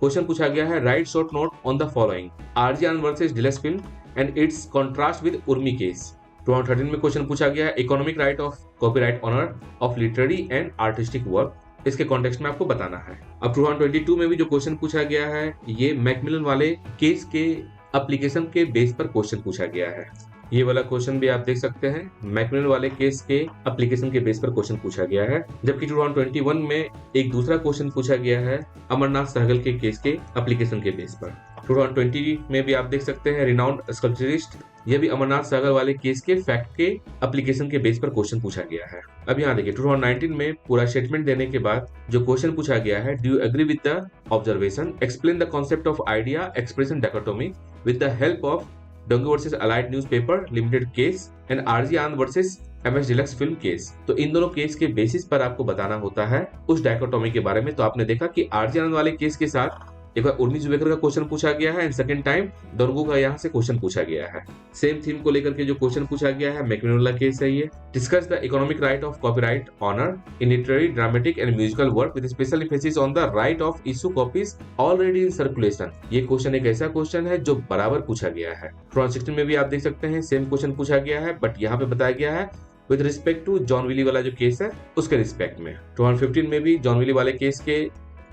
क्वेश्चन पूछा गया है write short note on the following RG Anand versus Deluxe film and its contrast with Urmi case. 2013 में क्वेश्चन पूछा गया है economic right of copyright owner of literary and artistic work, इसके कॉन्टेक्स्ट में आपको बताना है। अब 2022 में भी जो क्वेश्चन पूछा गया है ये मैकमिलन वाले केस के एप्लीकेशन के बेस पर क्वेश्चन पूछा गया है। ये वाला क्वेश्चन भी आप देख सकते हैं मैकमिलन वाले केस के एप्लीकेशन के बेस पर क्वेश्चन पूछा गया है। जबकि 2021 में एक दूसरा क्वेश्चन पूछा गया है अमरनाथ सहगल के केस के एप्लीकेशन के बेस पर। 2020 में भी आप देख सकते हैं रिनाउंड स्कल्पचरिस्ट, यह भी अमरनाथ सहगल वाले केस के फैक्ट के एप्लीकेशन के बेस पर क्वेश्चन पूछा गया है। अब यहाँ देखिए 2019 में पूरा स्टेटमेंट देने के बाद जो क्वेश्चन पूछा गया है do you agree with the observation, explain the concept of idea expression dichotomy with the help of Donoghue versus Allied Newspaper Limited case and RG Anand versus MS Deluxe Film case. तो इन दोनों case के basis पर आपको बताना होता है उस डायकोटोमी के बारे में। तो आपने देखा कि आरजी आनंद वाले केस के साथ एक बार उर्मी जुवेकर का क्वेश्चन पूछा गया है एंड सेकंड टाइम दोरगो का यहाँ से क्वेश्चन पूछा गया है। सेम थीम को लेकर के जो क्वेश्चन पूछा गया है मैकमिलन वाला केस है ये। Discuss the economic right of copyright owner in literary, dramatic and musical work with special emphasis on the right of issue copies already in circulation. ये क्वेश्चन एक ऐसा क्वेश्चन है जो बराबर पूछा गया है। 2016 में भी आप देख सकते हैं सेम क्वेश्चन पूछा गया है, बट यहाँ पे बताया गया है with respect to John Wiley वाला जो केस है उसके रिस्पेक्ट में। 2015 में भी जॉन विली वाले केस के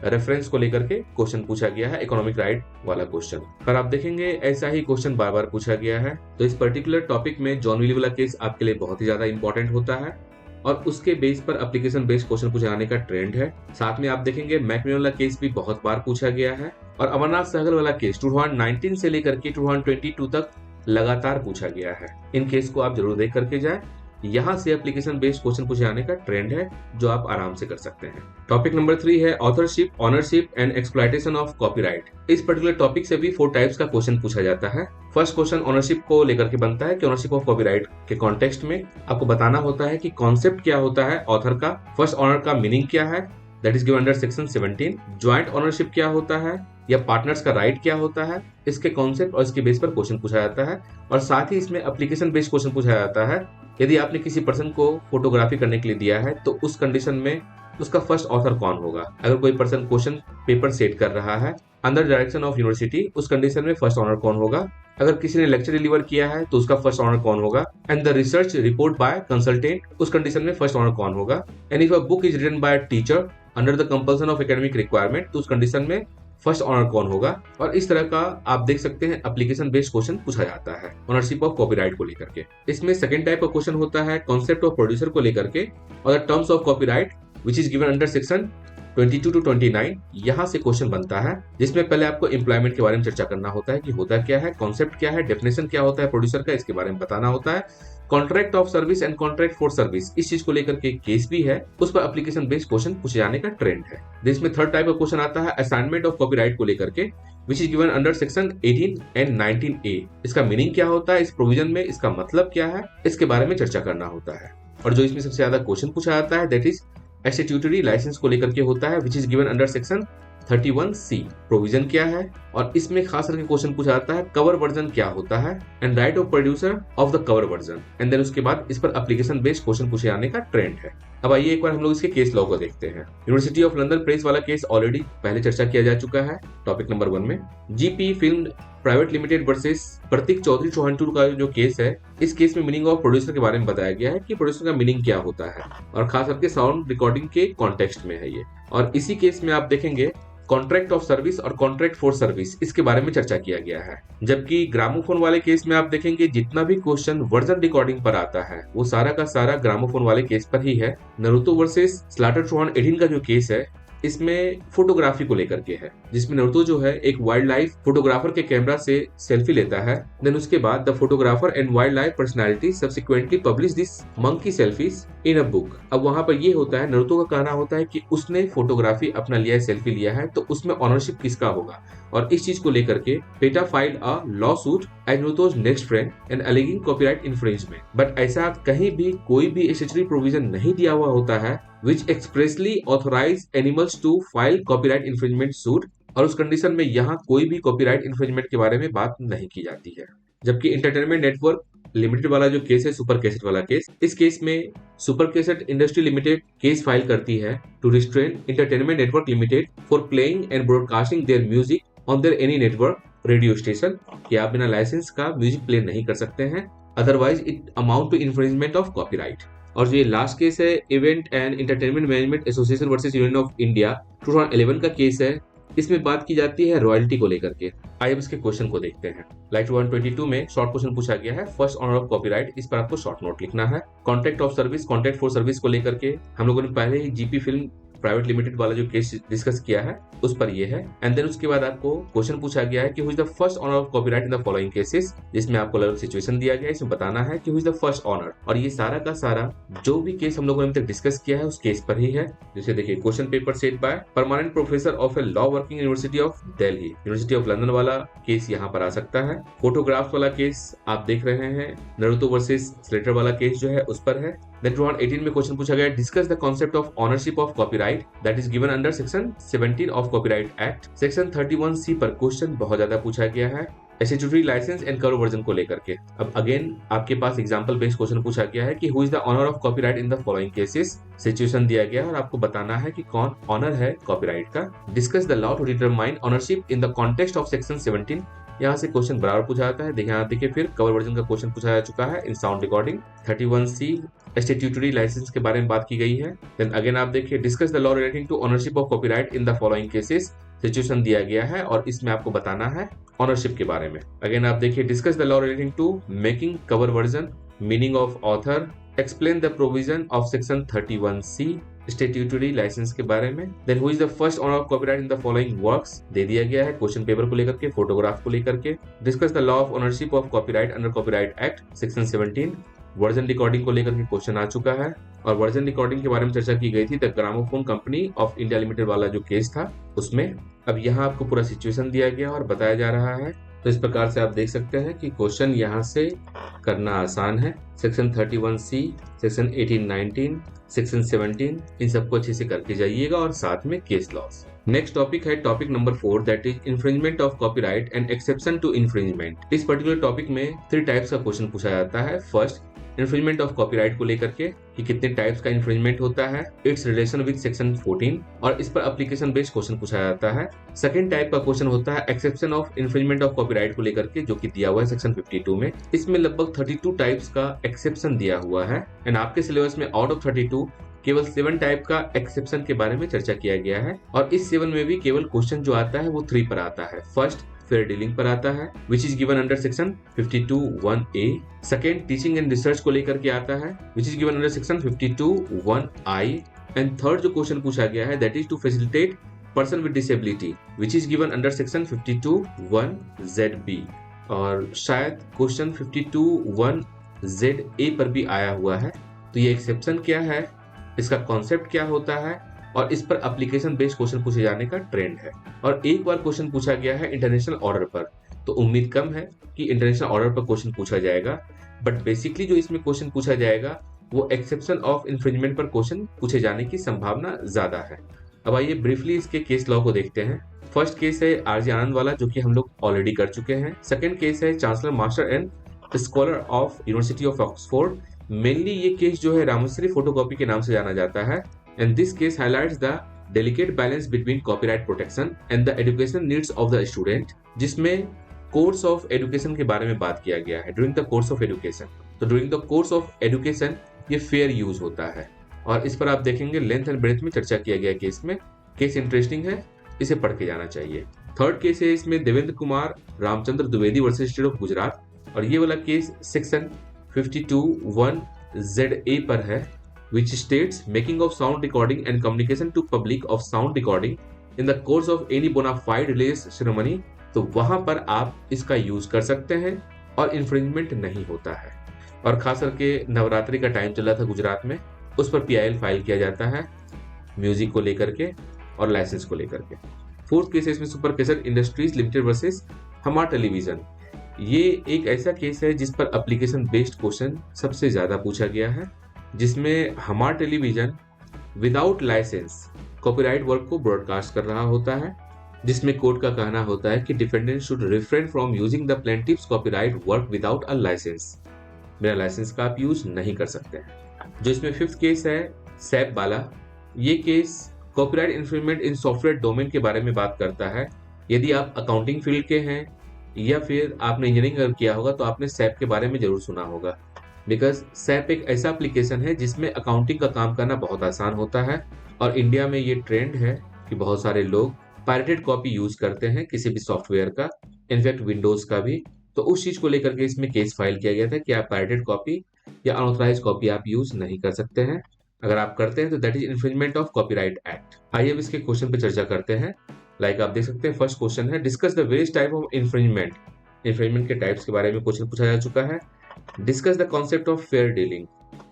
रेफरेंस को लेकर के क्वेश्चन पूछा गया है, इकोनॉमिक राइट वाला क्वेश्चन। पर आप देखेंगे ऐसा ही क्वेश्चन बार बार पूछा गया है। तो इस पर्टिकुलर टॉपिक में जॉन विली वाला केस आपके लिए बहुत ही ज्यादा इंपॉर्टेंट होता है और उसके बेस पर एप्लीकेशन बेस्ड क्वेश्चन पूछे जाने का ट्रेंड है। साथ में आप देखेंगे मैकमिलन वाला केस भी बहुत बार पूछा गया है और अमरनाथ सहगल वाला केस 2019 से लेकर के 2022 तक लगातार पूछा गया है। इन केस को आप जरूर देख करके जाए, यहाँ से एप्लीकेशन बेस्ड क्वेश्चन पूछे जाने का ट्रेंड है जो आप आराम से कर सकते हैं। टॉपिक नंबर 3 है authorship, ownership and exploitation of copyright. इस पर्टिकुलर टॉपिक से भी 4 टाइप्स का क्वेश्चन पूछा जाता है। फर्स्ट क्वेश्चन ऑनरशिप को लेकर के बनता है कि ऑनरशिप ऑफ कॉपीराइट के कॉन्टेक्स्ट में आपको बताना होता है कि कॉन्सेप्ट क्या होता है ऑथर का, फर्स्ट ऑनर का मीनिंग क्या है, that is given under section 17। Joint ownership क्या होता है या पार्टनर्स का राइट क्या होता है, इसके कॉन्सेप्ट और इसके बेस पर क्वेश्चन पूछा जाता है। और साथ ही इसमें एप्लीकेशन बेस्ड क्वेश्चन पूछा जाता है। यदि आपने किसी पर्सन को फोटोग्राफी करने के लिए दिया है तो उस कंडीशन में उसका फर्स्ट ऑथर कौन होगा। अगर कोई पर्सन क्वेश्चन पेपर सेट कर रहा है अंडर डायरेक्शन ऑफ यूनिवर्सिटी, उस कंडीशन में फर्स्ट ऑनर कौन होगा। अगर किसी ने लेक्चर डिलीवर किया है तो उसका फर्स्ट ऑनर कौन होगा। And the research report by consultant, उस कंडीशन में फर्स्ट ऑनर कौन होगा। And if a book is written by teacher under the compulsion of academic requirement, तो उस कंडीशन में फर्स्ट ऑनर कौन होगा। और इस तरह का आप देख सकते हैं एप्लीकेशन बेस्ड क्वेश्चन पूछा जाता है ओनरशिप ऑफ कॉपीराइट को लेकर के। इसमें सेकंड टाइप का क्वेश्चन होता है कॉन्सेप्ट ऑफ प्रोड्यूसर को लेकर के और the terms of copyright which is given under section 22 to 29। यहाँ से क्वेश्चन बनता है जिसमें पहले आपको एम्प्लॉयमेंट के बारे में चर्चा करना होता है कि होता क्या है, कॉन्सेप्ट क्या है, डेफिनेशन क्या होता है प्रोड्यूसर का, इसके बारे में बताना होता है। Contract of service and contract for service, इस चीज को लेकर के केस भी है, उस पर एप्लीकेशन बेस्ड क्वेश्चन पूछे जाने का ट्रेंड है। इसमें थर्ड टाइप का क्वेश्चन आता है असाइनमेंट ऑफ कॉपीराइट को लेकर के विच is given under section 18 and 19A। इसका मीनिंग क्या होता है, इस प्रोविजन में इसका मतलब क्या है, इसके बारे में चर्चा करना होता है। और जो इसमें सबसे ज्यादा क्वेश्चन पूछा जाता है दैट इज स्टैट्यूटरी लाइसेंस को लेकर के होता है which is given under section 31C। Provision क्या है और इसमें खास करके क्वेश्चन पूछा जाता है कवर वर्जन क्या होता है and right of producer of the cover version. And then उसके बाद इस पर एप्लीकेशन बेस्ड क्वेश्चन पूछे जाने का ट्रेंड है। अब आइए एक बार हम लोग इसके केस लॉ को देखते हैं। यूनिवर्सिटी ऑफ लंदन प्रेस वाला केस ऑलरेडी पहले चर्चा किया जा चुका है टॉपिक नंबर 1 में। GP Film Private Limited versus Prateek Chaudhary Chauhanpur का जो केस है, इस केस में मीनिंग ऑफ प्रोड्यूसर के बारे में बताया गया है कि प्रोड्यूसर का मीनिंग क्या होता है और खास करके साउंड रिकॉर्डिंग के कॉन्टेक्स्ट में है ये। और इसी केस में आप देखेंगे कॉन्ट्रैक्ट ऑफ सर्विस और कॉन्ट्रैक्ट फॉर सर्विस, इसके बारे में चर्चा किया गया है। जबकि ग्रामोफोन वाले केस में आप देखेंगे जितना भी क्वेश्चन वर्जन रिकॉर्डिंग पर आता है वो सारा का सारा ग्रामोफोन वाले केस पर ही है। नरूतो वर्सेस स्लाटर 2018 का जो केस है इसमें फोटोग्राफी को लेकर के है, जिसमें नरूतो जो है एक वाइल्ड लाइफ फोटोग्राफर के कैमरा से सेल्फी लेता है। देन उसके बाद the photographer and wild life personality subsequently publish this monkey selfies in a book. अब वहां पर ये होता है, नरूतो का कहना होता है कि उसने फोटोग्राफी अपना लिया है, सेल्फी लिया है, तो उसमें ऑनरशिप किसका होगा। और इस चीज को लेकर के PETA filed a lawsuit as Naruto's next friend and alleging copyright infringement. But ऐसा कहीं भी कोई भी स्टैट्यूटरी प्रोविजन नहीं दिया हुआ होता है which expressly authorize animals to file copyright infringement suit, और उस कंडीशन में यहाँ कोई भी कॉपीराइट इन्फ्रिंजमेंट के बारे में बात नहीं की जाती है। जबकि इंटरटेनमेंट नेटवर्क लिमिटेड वाला जो केस है, सुपर कैसेट वाला केस, इस केस में Super Cassette Industry Limited case file करती है to restrain Entertainment Network Limited for playing and broadcasting their music on their any network radio station, कि आप बिना लाइसेंस का म्यूजिक प्ले नहीं कर सकते हैं, otherwise it amount to infringement of copyright. और जो ये लास्ट केस है Event and Entertainment Management Association versus Union of India 2011 का केस है, इसमें बात की जाती है रॉयल्टी को लेकर के। आइए इसके क्वेश्चन को देखते हैं। लाइक 122 में शॉर्ट क्वेश्चन पूछा गया है फर्स्ट ऑनर ऑफ कॉपीराइट, इस पर आपको शॉर्ट नोट लिखना है। Contract of service, contract for service को लेकर के हम लोगों ने पहले ही जीपी फिल्म प्राइवेट लिमिटेड वाला जो केस डिस्कस किया है उस पर ये है। एंड देन उसके बाद आपको क्वेश्चन पूछा गया है कि who is the first owner of copyright in the following cases, जिसमें आपको अलग सिचुएशन दिया गया है, इसमें बताना है कि who is the first owner. और ये सारा का सारा जो भी केस हम लोगों ने अभी तक डिस्कस किया है उस केस पर ही है। जैसे देखिए question paper set by permanent professor of a law working University of Delhi, University of London वाला केस यहाँ पर आ सकता है। फोटोग्राफ वाला केस आप देख रहे हैं, नरूतो वर्सेस स्लेटर वाला केस जो है उस पर है। देन 2018 में क्वेश्चन पूछा गया discuss the concept of ownership of copyright that is given under section 17 of copyright Act. Section 31C पर क्वेश्चन बहुत ज्यादा पूछा गया है statutory license and cover version को लेकर के। अब अगेन आपके पास एग्जांपल बेस्ड क्वेश्चन पूछा गया है कि who is the owner of copyright in the following cases. Situation दिया गया है और आपको बताना है कि कौन ऑनर है कॉपीराइट का। Discuss the law to determine ownership in the context of section 17। यहाँ से क्वेश्चन बराबर पूछा जाता है। देखिए यहाँ देखिए फिर कवर वर्जन का क्वेश्चन पूछा जा चुका है in sound recording. 31C statutory licence के बारे में बात की गई है। देन अगेन आप देखिए discuss the law relating to ownership of copyright in the following cases. Situation दिया गया है और इसमें आपको बताना है ऑनरशिप के बारे में। अगेन आप देखिए discuss the law relating to making cover version, meaning of author, explain the provision of section 31C statutory licence के बारे में। Then who is the first owner of copyright in the following works दे दिया गया है question paper को लेकर के, फोटोग्राफ को लेकर के। Discuss the law of ownership of copyright under copyright Act section 17। Version recording को लेकर के क्वेश्चन आ चुका है और वर्जन रिकॉर्डिंग के बारे में चर्चा की गई थी the gramophone company of India limited वाला जो केस था उसमें। अब यहाँ आपको पूरा सिचुएशन दिया गया और बताया जा रहा है। तो इस प्रकार से आप देख सकते हैं कि क्वेश्चन यहाँ से करना आसान है। सेक्शन 31C, सेक्शन 18-19, सेक्शन 17 इन सबको अच्छे से करके जाइएगा और साथ में केस लॉस। नेक्स्ट टॉपिक है topic number 4 that is infringement of copyright and exception to infringement. इस पर्टिकुलर टॉपिक में 3 टाइप्स का क्वेश्चन पूछा जाता है। फर्स्ट इन्फ्रिंजमेंट ऑफ कॉपीराइट को लेकर के कि कितने टाइप्स का इन्फ्रिंजमेंट होता है, इट्स रिलेशन विद सेक्शन 14 और इस पर एप्लीकेशन बेस्ड क्वेश्चन पूछा जाता है। सेकंड टाइप का क्वेश्चन होता है exception of infringement of copyright को लेकर के जो कि दिया हुआ है सेक्शन 52 में। इसमें लगभग 32 टाइप्स का एक्सेप्शन दिया हुआ है एंड आपके सिलेबस में आउट ऑफ 32 केवल 7 टाइप का एक्सेप्शन के बारे में चर्चा किया गया है और इस 7 में भी केवल क्वेश्चन जो आता है वो 3 पर आता है। फर्स्ट फेयर डीलिंग पर आता है which is given under section 52(1)(a। Second teaching and research को लेकर के आता है which is given under section 52(1)(i। And third जो क्वेश्चन पूछा गया है that is to facilitate person with disability which is given under section 52(1)(z)(b। और शायद क्वेश्चन 52(1)(z)(a पर भी आया हुआ है। तो ये एक्सेप्शन क्या है, इसका कॉन्सेप्ट क्या होता है और इस पर एप्लीकेशन बेस्ड क्वेश्चन पूछे जाने का ट्रेंड है। और एक बार क्वेश्चन पूछा गया है इंटरनेशनल ऑर्डर पर, तो उम्मीद कम है कि इंटरनेशनल ऑर्डर पर क्वेश्चन पूछा जाएगा, बट बेसिकली जो इसमें क्वेश्चन पूछा जाएगा वो एक्सेप्शन ऑफ इन्फ्रिंजमेंट पर क्वेश्चन पूछे जाने की संभावना ज्यादा है। अब आइए ब्रीफली इसके केस लॉ को देखते हैं। फर्स्ट केस है आरजे आनंद वाला जो कि हम लोग ऑलरेडी कर चुके हैं। सेकंड केस है chancellor master and scholar of university of Oxford. Mainly ये केस जो है रामश्री फोटोकॉपी के नाम से जाना जाता है and this case highlights the delicate balance between copyright protection and the education needs of the student, जिसमें कोर्स ऑफ एजुकेशन के बारे में बात किया गया है। During the course of education, तो during the course of education ये फेयर यूज होता है और इस पर आप देखेंगे लेंथ एंड ब्रेथ में चर्चा किया गया केस में। केस इंटरेस्टिंग है, इसे पढ़ के जाना चाहिए। थर्ड केस है इसमें Devendra Kumar Ramchandra Dwivedi versus state of Gujarat और ये वाला केस सेक्शन 52(1)(za पर है which states making of sound recording and communication to public of sound recording in the course of any bona fide release ceremony। तो वहां पर आप इसका यूज कर सकते हैं और इन्फ्रिंजमेंट नहीं होता है। और खास करके नवरात्रि का टाइम चल रहा था गुजरात में, उस पर PIL फाइल किया जाता है म्यूजिक को लेकर के और लाइसेंस को लेकर के। फोर्थ केस है इसमें सुपर केसर इंडस्ट्रीज लिमिटेड वर्सेस हमार टेलीविजन। ये एक ऐसा केस है जिस पर एप्लीकेशन बेस्ड क्वेश्चन सबसे ज्यादा पूछा गया है, जिसमें हमार television without license copyright work को ब्रॉडकास्ट कर रहा होता है, जिसमें कोर्ट का कहना होता है कि defendant should refrain from using the plaintiff's copyright work without a licence. बिना लाइसेंस का आप यूज नहीं कर सकते हैं। जो इसमें फिफ्थ केस है सैप वाला, ये केस कॉपीराइट इन्फ्रिंजमेंट इन सॉफ्टवेयर डोमेन के बारे में बात करता है। यदि आप अकाउंटिंग फील्ड के हैं या फिर आपने इंजीनियरिंग किया होगा तो आपने सैप के बारे में जरूर सुना होगा, बिकॉज सैप एक ऐसा एप्लीकेशन है जिसमें अकाउंटिंग का काम करना बहुत आसान होता है और इंडिया में ये ट्रेंड है कि बहुत सारे लोग पायरेटेड कॉपी यूज करते हैं किसी भी सॉफ्टवेयर का, इनफैक्ट विंडोज का भी। तो उस चीज को लेकर के इसमें केस फाइल किया गया था कि आप पायरेटेड कॉपी या अनऑथराइज कॉपी आप यूज नहीं कर सकते हैं। अगर आप करते हैं तो that is infringement of copyright act. आइए अब इसके क्वेश्चन पे चर्चा करते हैं। लाइक आप देख सकते हैं फर्स्ट क्वेश्चन है discuss the various type of infringement. Infringement के टाइप्स के बारे में क्वेश्चन पूछा जा चुका है। Discuss the concept of fair dealing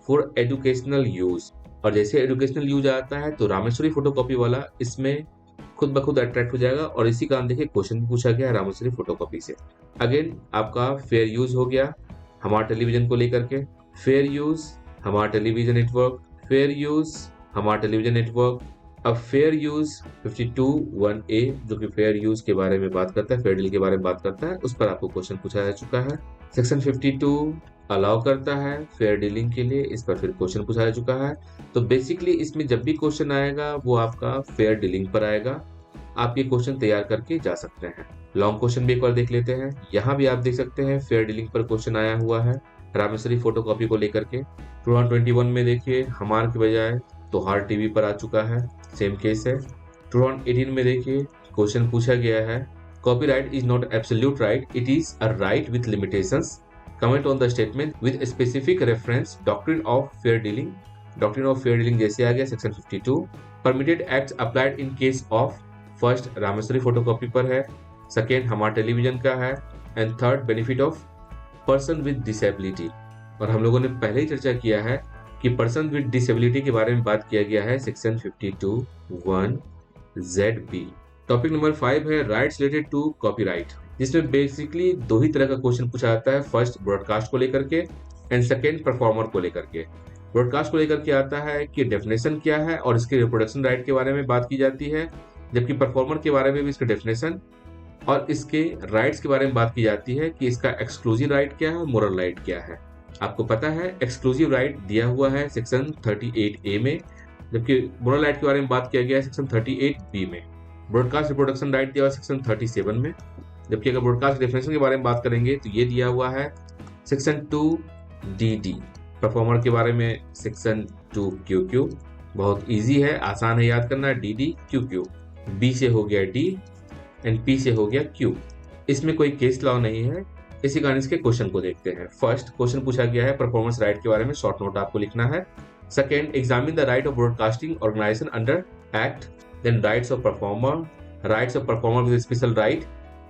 for educational use. और जैसे एजुकेशनल यूज आता है तो रामेश्वरी फोटोकॉपी वाला इसमें खुद ब खुद अट्रैक्ट हो जाएगा और इसी कारण देखिए क्वेश्चन भी पूछा गया रामेश्वरी फोटोकॉपी से। अगेन आपका फेयर यूज हो गया हमारे टेलीविजन को लेकर के, फेयर यूज हमारा टेलीविजन नेटवर्क, फेयर यूज, हमारा टेलीविजन नेटवर्क। अब फेयर यूज 52(1)A जो कि फेयर यूज के बारे में बात करता है, फेयर डील के बारे में बात करता है, उस पर आपको क्वेश्चन पूछा जा चुका है। सेक्शन 52 अलाउ करता है फेयर डीलिंग के लिए, इस पर फिर क्वेश्चन पूछा जा चुका है। तो बेसिकली इसमें जब भी क्वेश्चन आएगा वो आपका फेयर डीलिंग पर आएगा। आप ये क्वेश्चन तैयार करके जा सकते हैं। लॉन्ग क्वेश्चन भी एक बार देख लेते हैं। यहाँ भी आप देख सकते हैं फेयर डीलिंग पर क्वेश्चन आया हुआ है रामेश्वरी फोटोकॉपी को लेकर के। 2021 में देखिए हमार के बजाय तोहार टीवी पर आ चुका है, सेम केस है। 2018 में देखिए क्वेश्चन पूछा गया है, copyright is not absolute right, it is a right with limitations, comment on the statement with specific reference, doctrine of fair dealing. Doctrine of fair dealing जैसे आ गया section 52। Permitted acts applied in case of, first Rameshwari photocopy पर है, second हमारा television का है, and third benefit of person with disability. और हम लोगों ने पहले ही चर्चा किया है कि पर्सन विद डिसेबिलिटी के बारे में बात किया गया है सेक्शन 52(1)ZB। टॉपिक नंबर 5 है राइट्स रिलेटेड टू कॉपीराइट, जिसमें बेसिकली दो ही तरह का क्वेश्चन पूछा जाता है, फर्स्ट ब्रॉडकास्ट को लेकर के एंड सेकेंड परफॉर्मर को लेकर के। ब्रॉडकास्ट को लेकर के आता है कि डेफिनेशन क्या है और इसके रिप्रोडक्शन राइट के बारे में बात की जाती है, जबकि परफॉर्मर के बारे में भी इसका डेफिनेशन और इसके राइट्स के बारे में बात की जाती है कि इसका एक्सक्लूसिव राइट क्या है, मोरल राइट क्या है। आपको पता है एक्सक्लूसिव राइट दिया हुआ है सेक्शन 38A में, जबकि मोरल राइट के बारे में बात किया गया है सेक्शन 38B में। ब्रॉडकास्ट रिप्रोडक्शन राइट दिया हुआ है सेक्शन 37 में, जबकि अगर ब्रॉडकास्ट डेफिनेशन के बारे में बात करेंगे तो ये दिया हुआ है सेक्शन 2DD। परफॉर्मर के बारे में सेक्शन 2QQ, बहुत ईजी है, आसान है याद करना, DD QQ। B से हो गया D एंड P से हो गया Q। इसमें कोई केस लॉ नहीं है। इसी कारण इसके क्वेश्चन को देखते हैं। फर्स्ट क्वेश्चन पूछा गया है परफॉर्मेंस राइट के बारे में, शॉर्ट नोट आपको लिखना है। Second, examine the right of broadcasting organisation under act, then rights of performer with special right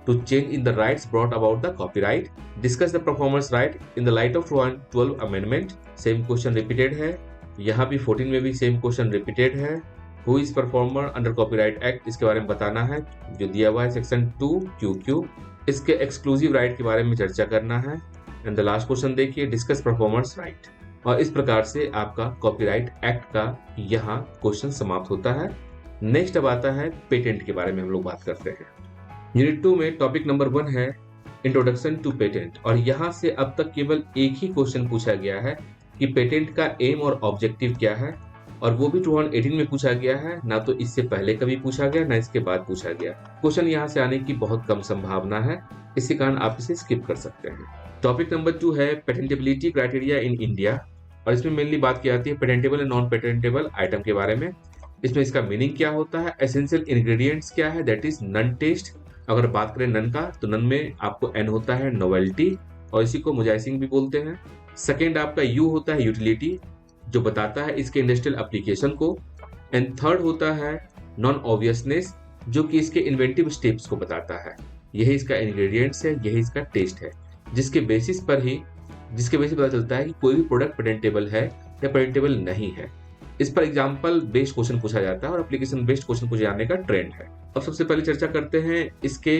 to change in the rights brought about the copyright, discuss the performance right in the light of 12 amendment। Same question repeated है, यहाँ भी 14 में भी same question repeated है। Who is performer under copyright act, इसके बारे में बताना है जो दिया हुआ है सेक्शन 2QQ। इसके एक्सक्लूसिव राइट के बारे में चर्चा करना है। एंड द लास्ट क्वेश्चन देखिए, डिस्कस परफॉर्मर्स राइट। और इस प्रकार से आपका कॉपीराइट एक्ट का यहाँ क्वेश्चन समाप्त होता है। नेक्स्ट अब आता है पेटेंट के बारे में हम लोग बात करते हैं। यूनिट 2 में टॉपिक नंबर 1 है इंट्रोडक्शन टू पेटेंट, और यहाँ से अब तक केवल एक ही क्वेश्चन पूछा गया है कि पेटेंट का एम और ऑब्जेक्टिव क्या है, और वो भी 2018 में पूछा गया है, ना तो इससे पहले कभी पूछा गया ना इसके बाद पूछा गया। क्वेश्चन यहाँ से आने की बहुत कम संभावना है, इसी कारण आप इसे स्किप कर सकते हैं। टॉपिक नंबर 2 है पेटेंटेबिलिटी क्राइटेरिया इन इंडिया, और इसमें मेनली बात की जाती है patentable and non patentable item के बारे में। इसमें इसका मीनिंग क्या होता है, एसेंशियल इंग्रेडिएंट्स क्या है, दैट इज नन टेस्ट। अगर बात करें नन का, तो नन में आपको एन होता है नोवेल्टी, और इसी को मुजाइसिंग भी बोलते हैं। सेकेंड आपका यू होता है यूटिलिटी, जो बताता है इसके इंडस्ट्रियल एप्लीकेशन को। एंड थर्ड होता है नॉन ऑब्वियसनेस, जो कि इसके इन्वेंटिव स्टेप्स को बताता है। यही इसका इंग्रेडिएंट्स है, यही इसका टेस्ट है, जिसके बेसिस पर पता चलता है कि कोई भी प्रोडक्ट पेटेंटेबल है या पेटेंटेबल नहीं है। इस पर एग्जाम्पल बेस्ड क्वेश्चन पूछा जाता है और एप्लीकेशन बेस्ड क्वेश्चन पूछे जाने का ट्रेंड है। अब सबसे पहले चर्चा करते हैं इसके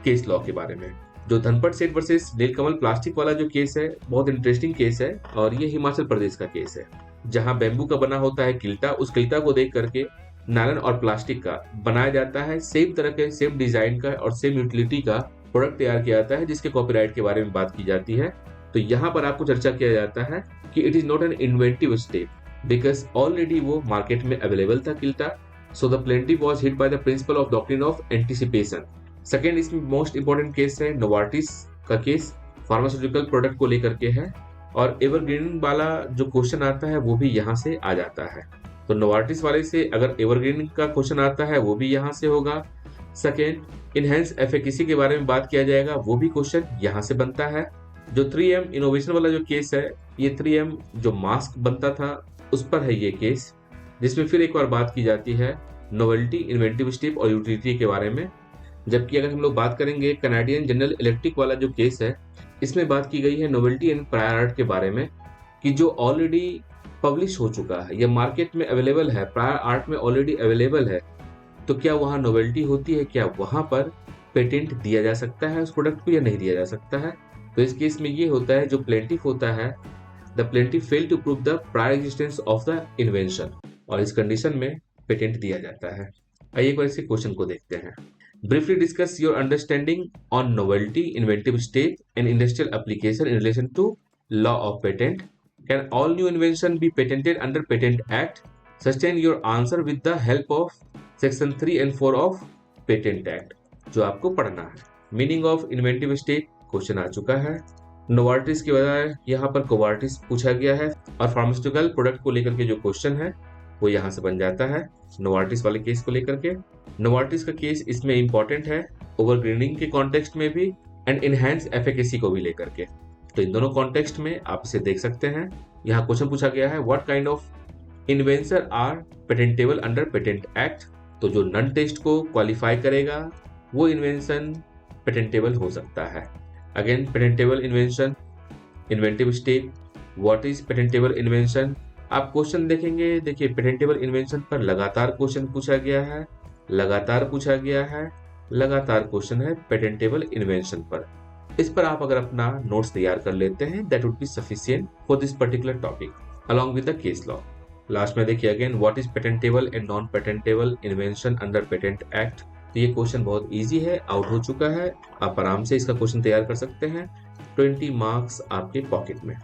केस लॉ के बारे में। जो धनपट सेठ वर्सेस नीलकमल प्लास्टिक वाला जो केस है, बहुत इंटरेस्टिंग केस है, और ये हिमाचल प्रदेश का केस है, जहां बेम्बू का बना होता है किल्टा। उस किल्टा को देख करके नायलॉन और प्लास्टिक का बनाया जाता है, सेम तरह के सेम डिजाइन का और सेम यूटिलिटी का प्रोडक्ट तैयार किया जाता है, जिसके कॉपीराइट के बारे में बात की जाती है। तो यहाँ पर आपको चर्चा किया जाता है कि it is not an inventive step, because already वो मार्केट में अवेलेबल था किल्टा, so the plaintiff was hit by the principle of doctrine of anticipation. Second, इसमें मोस्ट इंपॉर्टेंट केस है नोवार्टिस का केस, फार्मास्यूटिकल प्रोडक्ट को लेकर के है, और एवरग्रीन वाला जो क्वेश्चन आता है वो भी यहाँ से आ जाता है। तो नोवार्टिस वाले से अगर एवरग्रीन का क्वेश्चन आता है वो भी यहाँ से होगा। सेकेंड, इनहेंस एफिकेसी के बारे में बात किया जाएगा, वो भी क्वेश्चन यहाँ से बनता है। जो 3M इनोवेशन वाला जो केस है, ये 3M जो मास्क बनता था उस पर है ये केस, जिसमें फिर एक बार बात की जाती है नोवेल्टी, इन्वेंटिव स्टेप और यूटिलिटी के बारे में। जबकि अगर हम लोग बात करेंगे कनाडियन जनरल इलेक्ट्रिक वाला जो केस है, इसमें बात की गई है नोवेल्टी एंड प्रायर आर्ट के बारे में, कि जो ऑलरेडी पब्लिश हो चुका है, यह मार्केट में अवेलेबल है, प्रायर आर्ट में ऑलरेडी अवेलेबल है, तो क्या वहाँ नोवेल्टी होती है, क्या वहाँ पर पेटेंट दिया जा सकता है उस प्रोडक्ट को या नहीं दिया जा सकता है। तो इस केस में ये होता है, जो प्लेंटिफ होता है the plaintiff fail to prove the prior existence of the invention, और इस कंडीशन में पेटेंट दिया जाता है। आइए एक बार इसी क्वेश्चन को देखते हैं। Briefly discuss your understanding on novelty, inventive state and industrial application in relation to law of patent. Can all new invention be patented under patent act? Sustain your answer with the help of section 3 and 4 of patent act, जो आपको पढ़ना है। Meaning of inventive state question आ चुका है। Novartis के बजाय यहाँ पर कोवार्टिस पूछा गया है, और फार्मास्यूटिकल प्रोडक्ट को लेकर के जो क्वेश्चन है वो यहाँ से बन जाता है नोवार्टिस वाले केस को लेकर के। नोवार्टिस का केस इसमें इंपॉर्टेंट है ओवरग्रीनिंग के कॉन्टेक्स्ट में भी एंड इनहेंस एफिकेसी को भी लेकर के, तो इन दोनों कॉन्टेक्स्ट में आप इसे देख सकते हैं। यहाँ क्वेश्चन पूछा गया है what kind of invention are patentable under patent act, तो जो नन टेस्ट को क्वालिफाई करेगा वो इन्वेंशन पेटेंटेबल हो सकता है। Again patentable invention, inventive state, what is patentable invention, आप क्वेश्चन देखेंगे। देखिए पेटेंटेबल इन्वेंशन पर लगातार क्वेश्चन पूछा गया है, लगातार पूछा गया है, लगातार क्वेश्चन है पेटेंटेबल इन्वेंशन पर। इस पर आप अगर अपना नोट्स तैयार कर लेते हैं that would be sufficient for this particular topic along with the case law. Last में देखिए again what is patentable and non patentable invention under patent act. तो ये क्वेश्चन बहुत इजी है, आउट हो चुका है, आप आराम से इसका क्वेश्चन तैयार कर सकते हैं। 20 मार्क्स आपके पॉकेट में।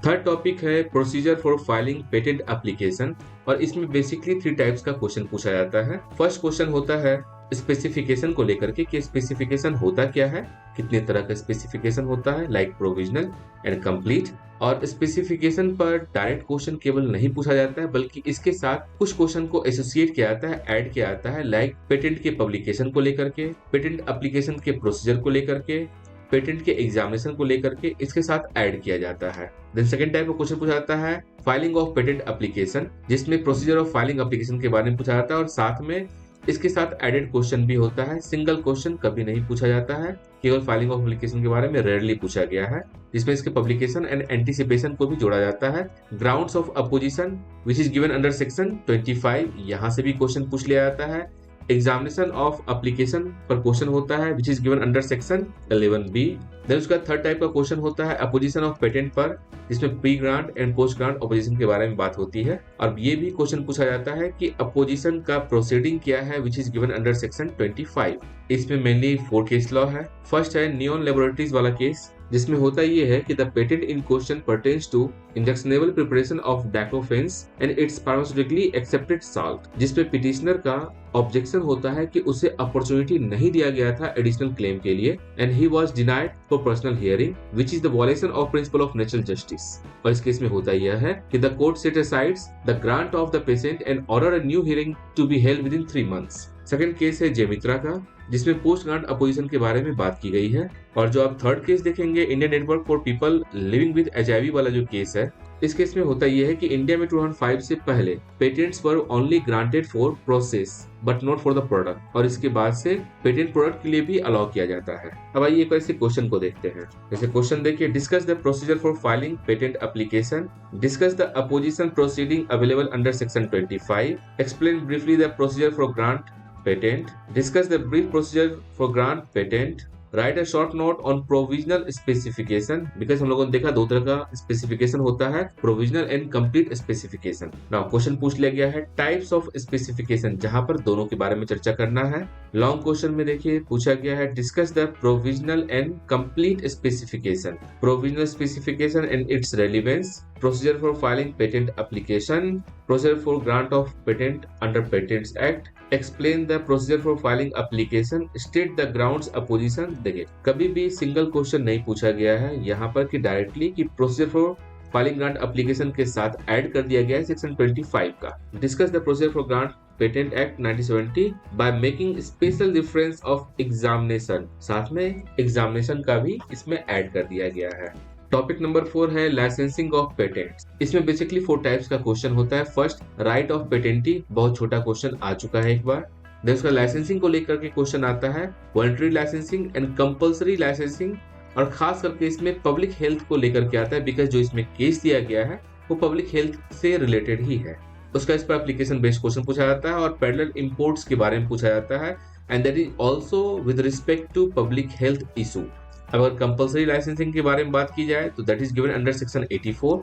थर्ड टॉपिक है procedure for filing patent application, और इसमें बेसिकली 3 टाइप्स का क्वेश्चन पूछा जाता है। फर्स्ट क्वेश्चन होता है स्पेसिफिकेशन को लेकर के कि स्पेसिफिकेशन होता क्या है, कितने तरह का स्पेसिफिकेशन होता है, लाइक प्रोविजनल एंड कंप्लीट। और स्पेसिफिकेशन पर डायरेक्ट क्वेश्चन केवल नहीं पूछा जाता है, बल्कि इसके साथ कुछ क्वेश्चन को एसोसिएट किया जाता है, ऐड किया जाता है, लाइक पेटेंट के पब्लिकेशन को लेकर के, पेटेंट एप्लीकेशन के प्रोसीजर को लेकर के, पेटेंट के एग्जामिनेशन को लेकर के इसके साथ ऐड किया जाता है। देन सेकंड टाइप का क्वेश्चन पूछा जाता है फाइलिंग ऑफ पेटेंट एप्लीकेशन, जिसमें प्रोसीजर ऑफ फाइलिंग एप्लीकेशन के बारे में पूछा जाता है, और साथ में इसके साथ एडेड क्वेश्चन भी होता है। सिंगल क्वेश्चन कभी नहीं पूछा जाता है, केवल फाइलिंग ऑफ एप्लीकेशन के बारे में रेयरली पूछा गया है, जिसमें इसके पब्लिकेशन एंड एंटीसिपेशन को भी जोड़ा जाता है। Grounds of opposition which is given under section 25, यहाँ से भी क्वेश्चन पूछ लिया जाता है। एग्जामिनेशन ऑफ एप्लीकेशन पर क्वेश्चन होता है which is given under section 11B। देन उसका थर्ड टाइप का क्वेश्चन होता है अपोजिशन ऑफ पेटेंट पर, जिसमें pre grant and post grant opposition के बारे में बात होती है, और ये भी क्वेश्चन पूछा जाता है कि अपोजिशन का प्रोसीडिंग क्या है which is given under section 25। इसमें मेनली 4 केस लॉ है। फर्स्ट है नियॉन लेबोरेटरीज वाला केस, जिसमें होता ये है कि the patent in question pertains to injectable preparation of diclofenac and its pharmaceutically accepted salt, जिसपे पिटिशनर का ऑब्जेक्शन होता है कि उसे अपॉर्चुनिटी नहीं दिया गया था एडिशनल क्लेम के लिए, and he was denied for personal hearing which is the violation of principle of natural justice. और इस केस में होता यह है कि the court set asides the grant of the patent and order a new hearing to be held within 3 months। Second case है जेमित्रा का, जिसमें पोस्ट ग्रांट अपोजिशन के बारे में बात की गई है। और जो आप थर्ड केस देखेंगे Indian network for people living with HIV वाला जो केस है, इस केस में होता यह है कि इंडिया में 2005 से पहले patents were only granted for process but not for the product, और इसके बाद से पेटेंट प्रोडक्ट के लिए भी अलाउ किया जाता है। अब आइए एक ऐसे क्वेश्चन को देखते हैं। जैसे क्वेश्चन देखिए, discuss the procedure for filing patent application, discuss the opposition proceeding available under section 25, explain briefly the procedure for grant patent, discuss the brief procedure for grant patent, write a short note on provisional specification, because हम लोगों ने देखा 2 तरह का specification होता है, provisional and complete specification. Now question पूछ लिया गया है टाइप्स ऑफ स्पेसिफिकेशन, जहां पर दोनों के बारे में चर्चा करना है। लॉन्ग क्वेश्चन में देखिए पूछा गया है discuss the provisional and complete specification, provisional specification and its relevance, procedure for filing patent application, procedure for grant of patent under patents act, explain the procedure for filing application, state the grounds opposition. देखिए कभी भी single question नहीं पूछा गया है यहाँ पर कि डायरेक्टली कि procedure for filing grant application के साथ ऐड कर दिया गया है सेक्शन 25 का। Discuss the procedure for grant patent act 1970 by making special difference of examination, साथ में एग्जामिनेशन का भी इसमें ऐड कर दिया गया है। टॉपिक नंबर 4 है लाइसेंसिंग ऑफ पेटेंट्स। इसमें बेसिकली 4 टाइप्स का क्वेश्चन होता है। फर्स्ट राइट ऑफ पेटेंटी, बहुत छोटा क्वेश्चन आ चुका है एक बार। देन उसका लाइसेंसिंग को लेकर के क्वेश्चन आता है, voluntary licensing and compulsory licensing, और खास करके इसमें पब्लिक हेल्थ को लेकर के आता है, बिकॉज जो इसमें केस दिया गया है वो पब्लिक हेल्थ से रिलेटेड ही है। उसका इस पर एप्लीकेशन बेस्ड क्वेश्चन पूछा जाता है, और पैरेलल इंपोर्ट्स के बारे में पूछा जाता है, and that is also with respect to public health issue. अगर कंपल्सरी लाइसेंसिंग के बारे में बात की जाए तो that is given under section 84,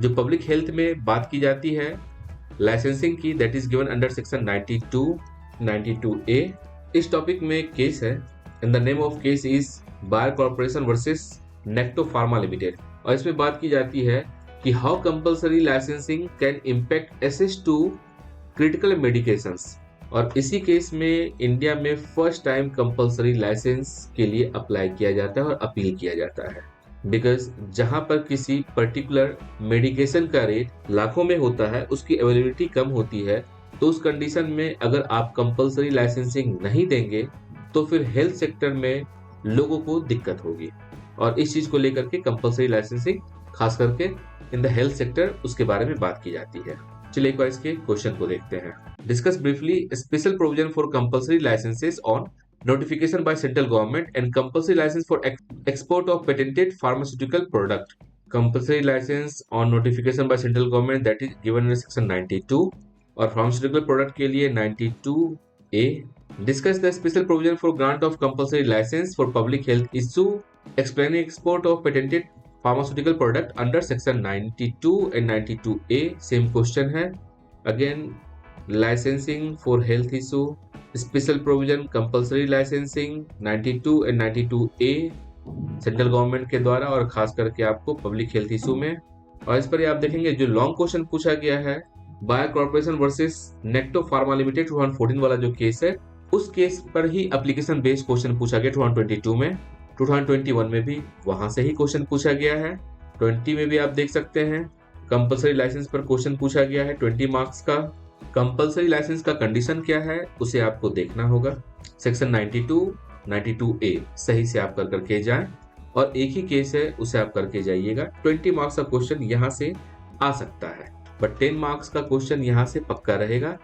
जो पब्लिक हेल्थ में बात की जाती है लाइसेंसिंग की, that is given under section 92A। इस टॉपिक में केस है and the name of case is Bayer Corporation versus नेक्टो फार्मा लिमिटेड, और इसमें बात की जाती है कि how compulsory licensing can impact access to critical medications. और इसी केस में इंडिया में फर्स्ट टाइम कंपल्सरी लाइसेंस के लिए अप्लाई किया जाता है और अपील किया जाता है, बिकॉज जहां पर किसी पर्टिकुलर मेडिकेशन का रेट लाखों में होता है, उसकी अवेलेबिलिटी कम होती है, तो उस कंडीशन में अगर आप कंपल्सरी लाइसेंसिंग नहीं देंगे तो फिर हेल्थ सेक्टर में लोगों को दिक्कत होगी, और इस चीज को लेकर के कंपल्सरी लाइसेंसिंग खास करके इन द हेल्थ सेक्टर उसके बारे में बात की जाती है। चलिए एक बार इसके क्वेश्चन को देखते हैं। Discuss briefly special provision for compulsory licenses on notification by central government and compulsory license for export of patented pharmaceutical product. Compulsory license on notification by central government that is given in section 92 और pharmaceutical product के लिए 92A. Discuss the special provision for grant of compulsory license for public health issue explaining export of patented pharmaceutical product under section 92 and 92A. Same question है again, licensing for health issue special provision compulsory licensing 92 and 92A central government के द्वारा और खास करके आपको public health issue में। और इस पर आप देखेंगे जो लॉन्ग क्वेश्चन पूछा गया है बायर कॉर्पोरेशन वर्सेस नेक्टो फार्मा लिमिटेड 2014 वाला जो केस है, उस केस पर ही एप्लीकेशन बेस्ड क्वेश्चन पूछा गया 2022 में। 2021 में भी वहां से ही क्वेश्चन पूछा गया है। 20 में भी आप देख सकते हैं कंपल्सरी लाइसेंस पर क्वेश्चन पूछा गया है 20 मार्क्स का। कंपल्सरी लाइसेंस का कंडीशन क्या है उसे आपको देखना होगा। सेक्शन 92A सही से आप कर करके जाएं, और एक ही केस है उसे आप करके जाइएगा। 20 मार्क्स का क्वेश्चन यहाँ से आ सकता है, बट 10 मार्क्स का क्वेश्चन यहाँ से पक्का रहेगा।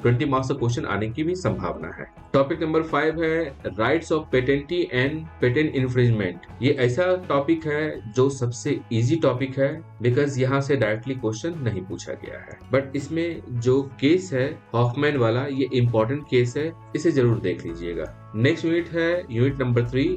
20 मार्क्स का क्वेश्चन आने की भी संभावना है। टॉपिक नंबर 5 है rights of patentee and patent infringement. ये ऐसा टॉपिक है जो सबसे इजी टॉपिक है, बिकॉज यहाँ से डायरेक्टली क्वेश्चन नहीं पूछा गया है, बट इसमें जो केस है हॉफमैन वाला, ये इंपॉर्टेंट केस है, इसे जरूर देख लीजिएगा। नेक्स्ट यूनिट है unit number 3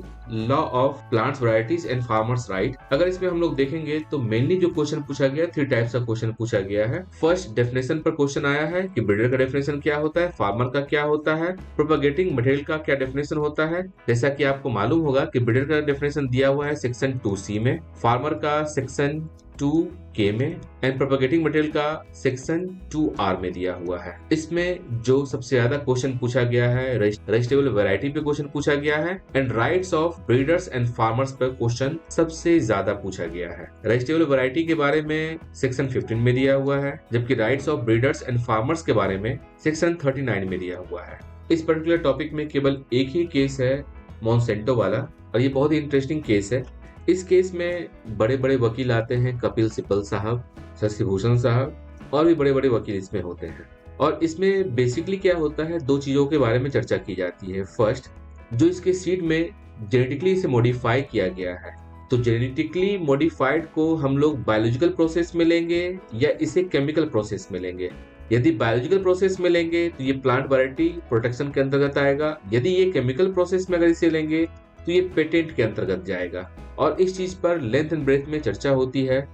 law of plants varieties and farmers right. अगर इसमें हम लोग देखेंगे तो मेनली जो क्वेश्चन पूछा गया 3 टाइप्स का क्वेश्चन पूछा गया है। फर्स्ट डेफिनेशन पर क्वेश्चन आया है कि ब्रीडर का डेफिनेशन क्या होता है, फार्मर का क्या होता है, प्रोपेगेटिंग मटेरियल का क्या डेफिनेशन होता है। जैसा कि आपको मालूम होगा कि ब्रीडर का डेफिनेशन दिया हुआ है सेक्शन 2C में, फार्मर का सेक्शन 2K में एंड प्रोपेगेटिंग मटेरियल का सेक्शन 2R में दिया हुआ है। इसमें जो सबसे ज्यादा क्वेश्चन पूछा गया है रजिस्ट्रेबल वैरायटी पे क्वेश्चन पूछा गया है and rights of breeders and farmers पर क्वेश्चन सबसे ज्यादा पूछा गया है। रजिस्ट्रेबल वैरायटी के बारे में सेक्शन 15 में दिया हुआ है, जबकि rights of breeders and farmers के बारे में सेक्शन 39 में दिया हुआ है। इस पर्टिकुलर टॉपिक में केवल एक ही केस है मोन्सेंटो वाला, और ये बहुत ही इंटरेस्टिंग केस है। इस केस में बड़े बड़े वकील आते हैं, कपिल सिब्बल साहब, शशि भूषण साहब, और भी बड़े बड़े वकील इसमें होते हैं। और इसमें बेसिकली क्या होता है, 2 चीजों के बारे में चर्चा की जाती है। फर्स्ट, जो इसके सीड में जेनेटिकली इसे मॉडिफाई किया गया है, तो जेनेटिकली मॉडिफाइड को हम लोग बायोलॉजिकल प्रोसेस में लेंगे या इसे केमिकल प्रोसेस में लेंगे। यदि बायोलॉजिकल प्रोसेस में लेंगे तो ये प्लांट वैरायटी प्रोटेक्शन के अंतर्गत आएगा, यदि ये केमिकल प्रोसेस में अगर इसे लेंगे तो ये पेटेंट के अंतर्गत जाएगा। और इस चीज पर लेंथ एंड ब्रेथ में चर्चा होती है।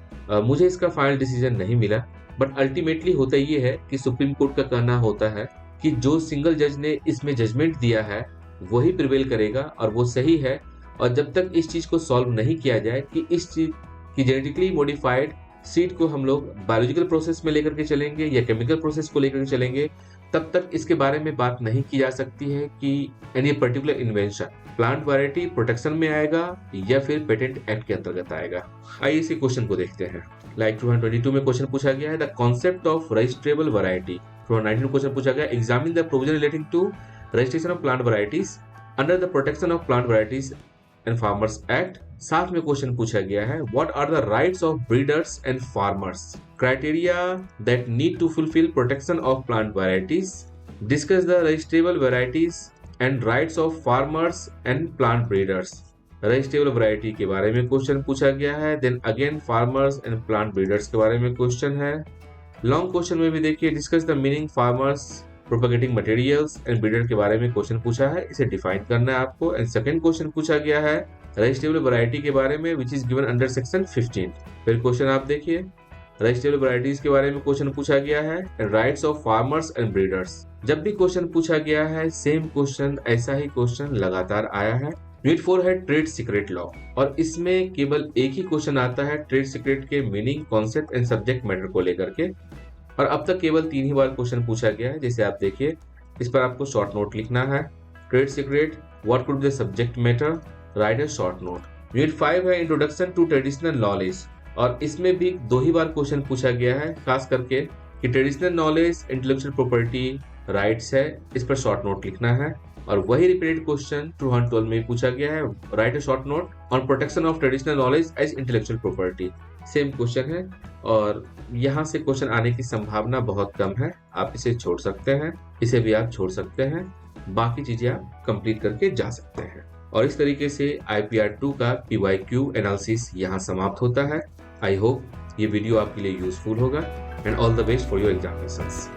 मुझे इसका फाइनल डिसीजन नहीं मिला, बट अल्टीमेटली होता ये है कि सुप्रीम कोर्ट का कहना होता है कि जो सिंगल जज ने इसमें जजमेंट दिया है वही प्रिवेल करेगा और वो सही है। और जब तक इस चीज को सॉल्व नहीं किया जाए कि इस चीज की जेनेटिकली मॉडिफाइड सीड को हम लोग बायोलॉजिकल प्रोसेस में लेकर के चलेंगे या केमिकल प्रोसेस को लेकर के चलेंगे, तब तक इसके बारे में बात नहीं की जा सकती है कि any particular invention plant variety protection में आएगा या फिर पेटेंट एक्ट के अंतर्गत आएगा। आइए इसी क्वेश्चन को देखते हैं। लाइक 2022 में क्वेश्चन पूछा गया है the concept of registrable variety. 2019 में क्वेश्चन पूछा गया examine the provision relating to registration of plant varieties under the protection of plant varieties and farmers act. साथ में क्वेश्चन पूछा गया है what are the rights of breeders and farmers, criteria that need to fulfil protection of plant varieties, discuss the registrable varieties and rights of farmers and plant breeders. Registrable variety के बारे में question पूछा गया है, then again farmers and plant breeders के बारे में question है। लॉन्ग क्वेश्चन में भी देखिए discuss the meaning farmers propagating materials and breeder के बारे में क्वेश्चन पूछा है, इसे डिफाइन करना है आपको। एंड सेकंड क्वेश्चन पूछा गया है रजिस्ट्रेबल वैरायटी के बारे में विच इज गिवन अंडर सेक्शन 15। फिर क्वेश्चन आप देखिए वेजिटेबल वैरायटीज के बारे में क्वेश्चन पूछा गया है, and rights of farmers and breeders. जब भी क्वेश्चन पूछा गया है सेम क्वेश्चन, ऐसा ही क्वेश्चन लगातार आया है। यूनिट 4 है ट्रेड सीक्रेट लॉ, और इसमें केवल एक ही क्वेश्चन आता है ट्रेड सीक्रेट के meaning, concept and subject matter को लेकर के, और अब तक केवल 3 ही बार क्वेश्चन पूछा गया है। जैसे आप देखिए, इस पर आपको शॉर्ट नोट लिखना है। Trade secret, what could be the subject matter, right a short note. Unit 5 है इंट्रोडक्शन टू ट्रेडिशनल नॉलेज, और इसमें भी 2 ही बार क्वेश्चन पूछा गया है, खास करके कि traditional knowledge, intellectual property, rights है, इस पर शॉर्ट नोट लिखना है। और वही रिपीटेड क्वेश्चन 212 में पूछा गया है, write a short note on protection of traditional knowledge as intellectual property. Same question है, और यहाँ से क्वेश्चन आने की संभावना बहुत कम है। आप इसे छोड़ सकते हैं, इसे भी आप छोड़ सकते हैं, बाकी चीजें आप कंप्लीट करके जा सकते हैं। और इस तरीके से IPR 2 का PYQ एनालिसिस यहाँ समाप्त होता है। आई होप ये वीडियो आपके लिए यूजफुल होगा, and all the best for your examinations.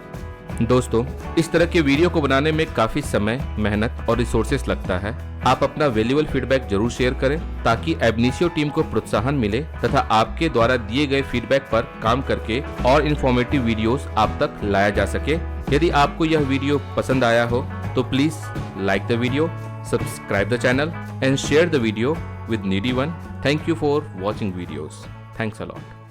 दोस्तों, इस तरह के वीडियो को बनाने में काफी समय, मेहनत और रिसोर्सेस लगता है। आप अपना वैल्यूएबल फीडबैक जरूर शेयर करें ताकि एबनिशियो टीम को प्रोत्साहन मिले तथा आपके द्वारा दिए गए फीडबैक पर काम करके और इन्फॉर्मेटिव वीडियोस आप तक लाया जा सके। यदि आपको यह वीडियो पसंद आया हो तो please like the video, subscribe the channel and share the video with needy one. Thank you for watching videos. Thanks a lot.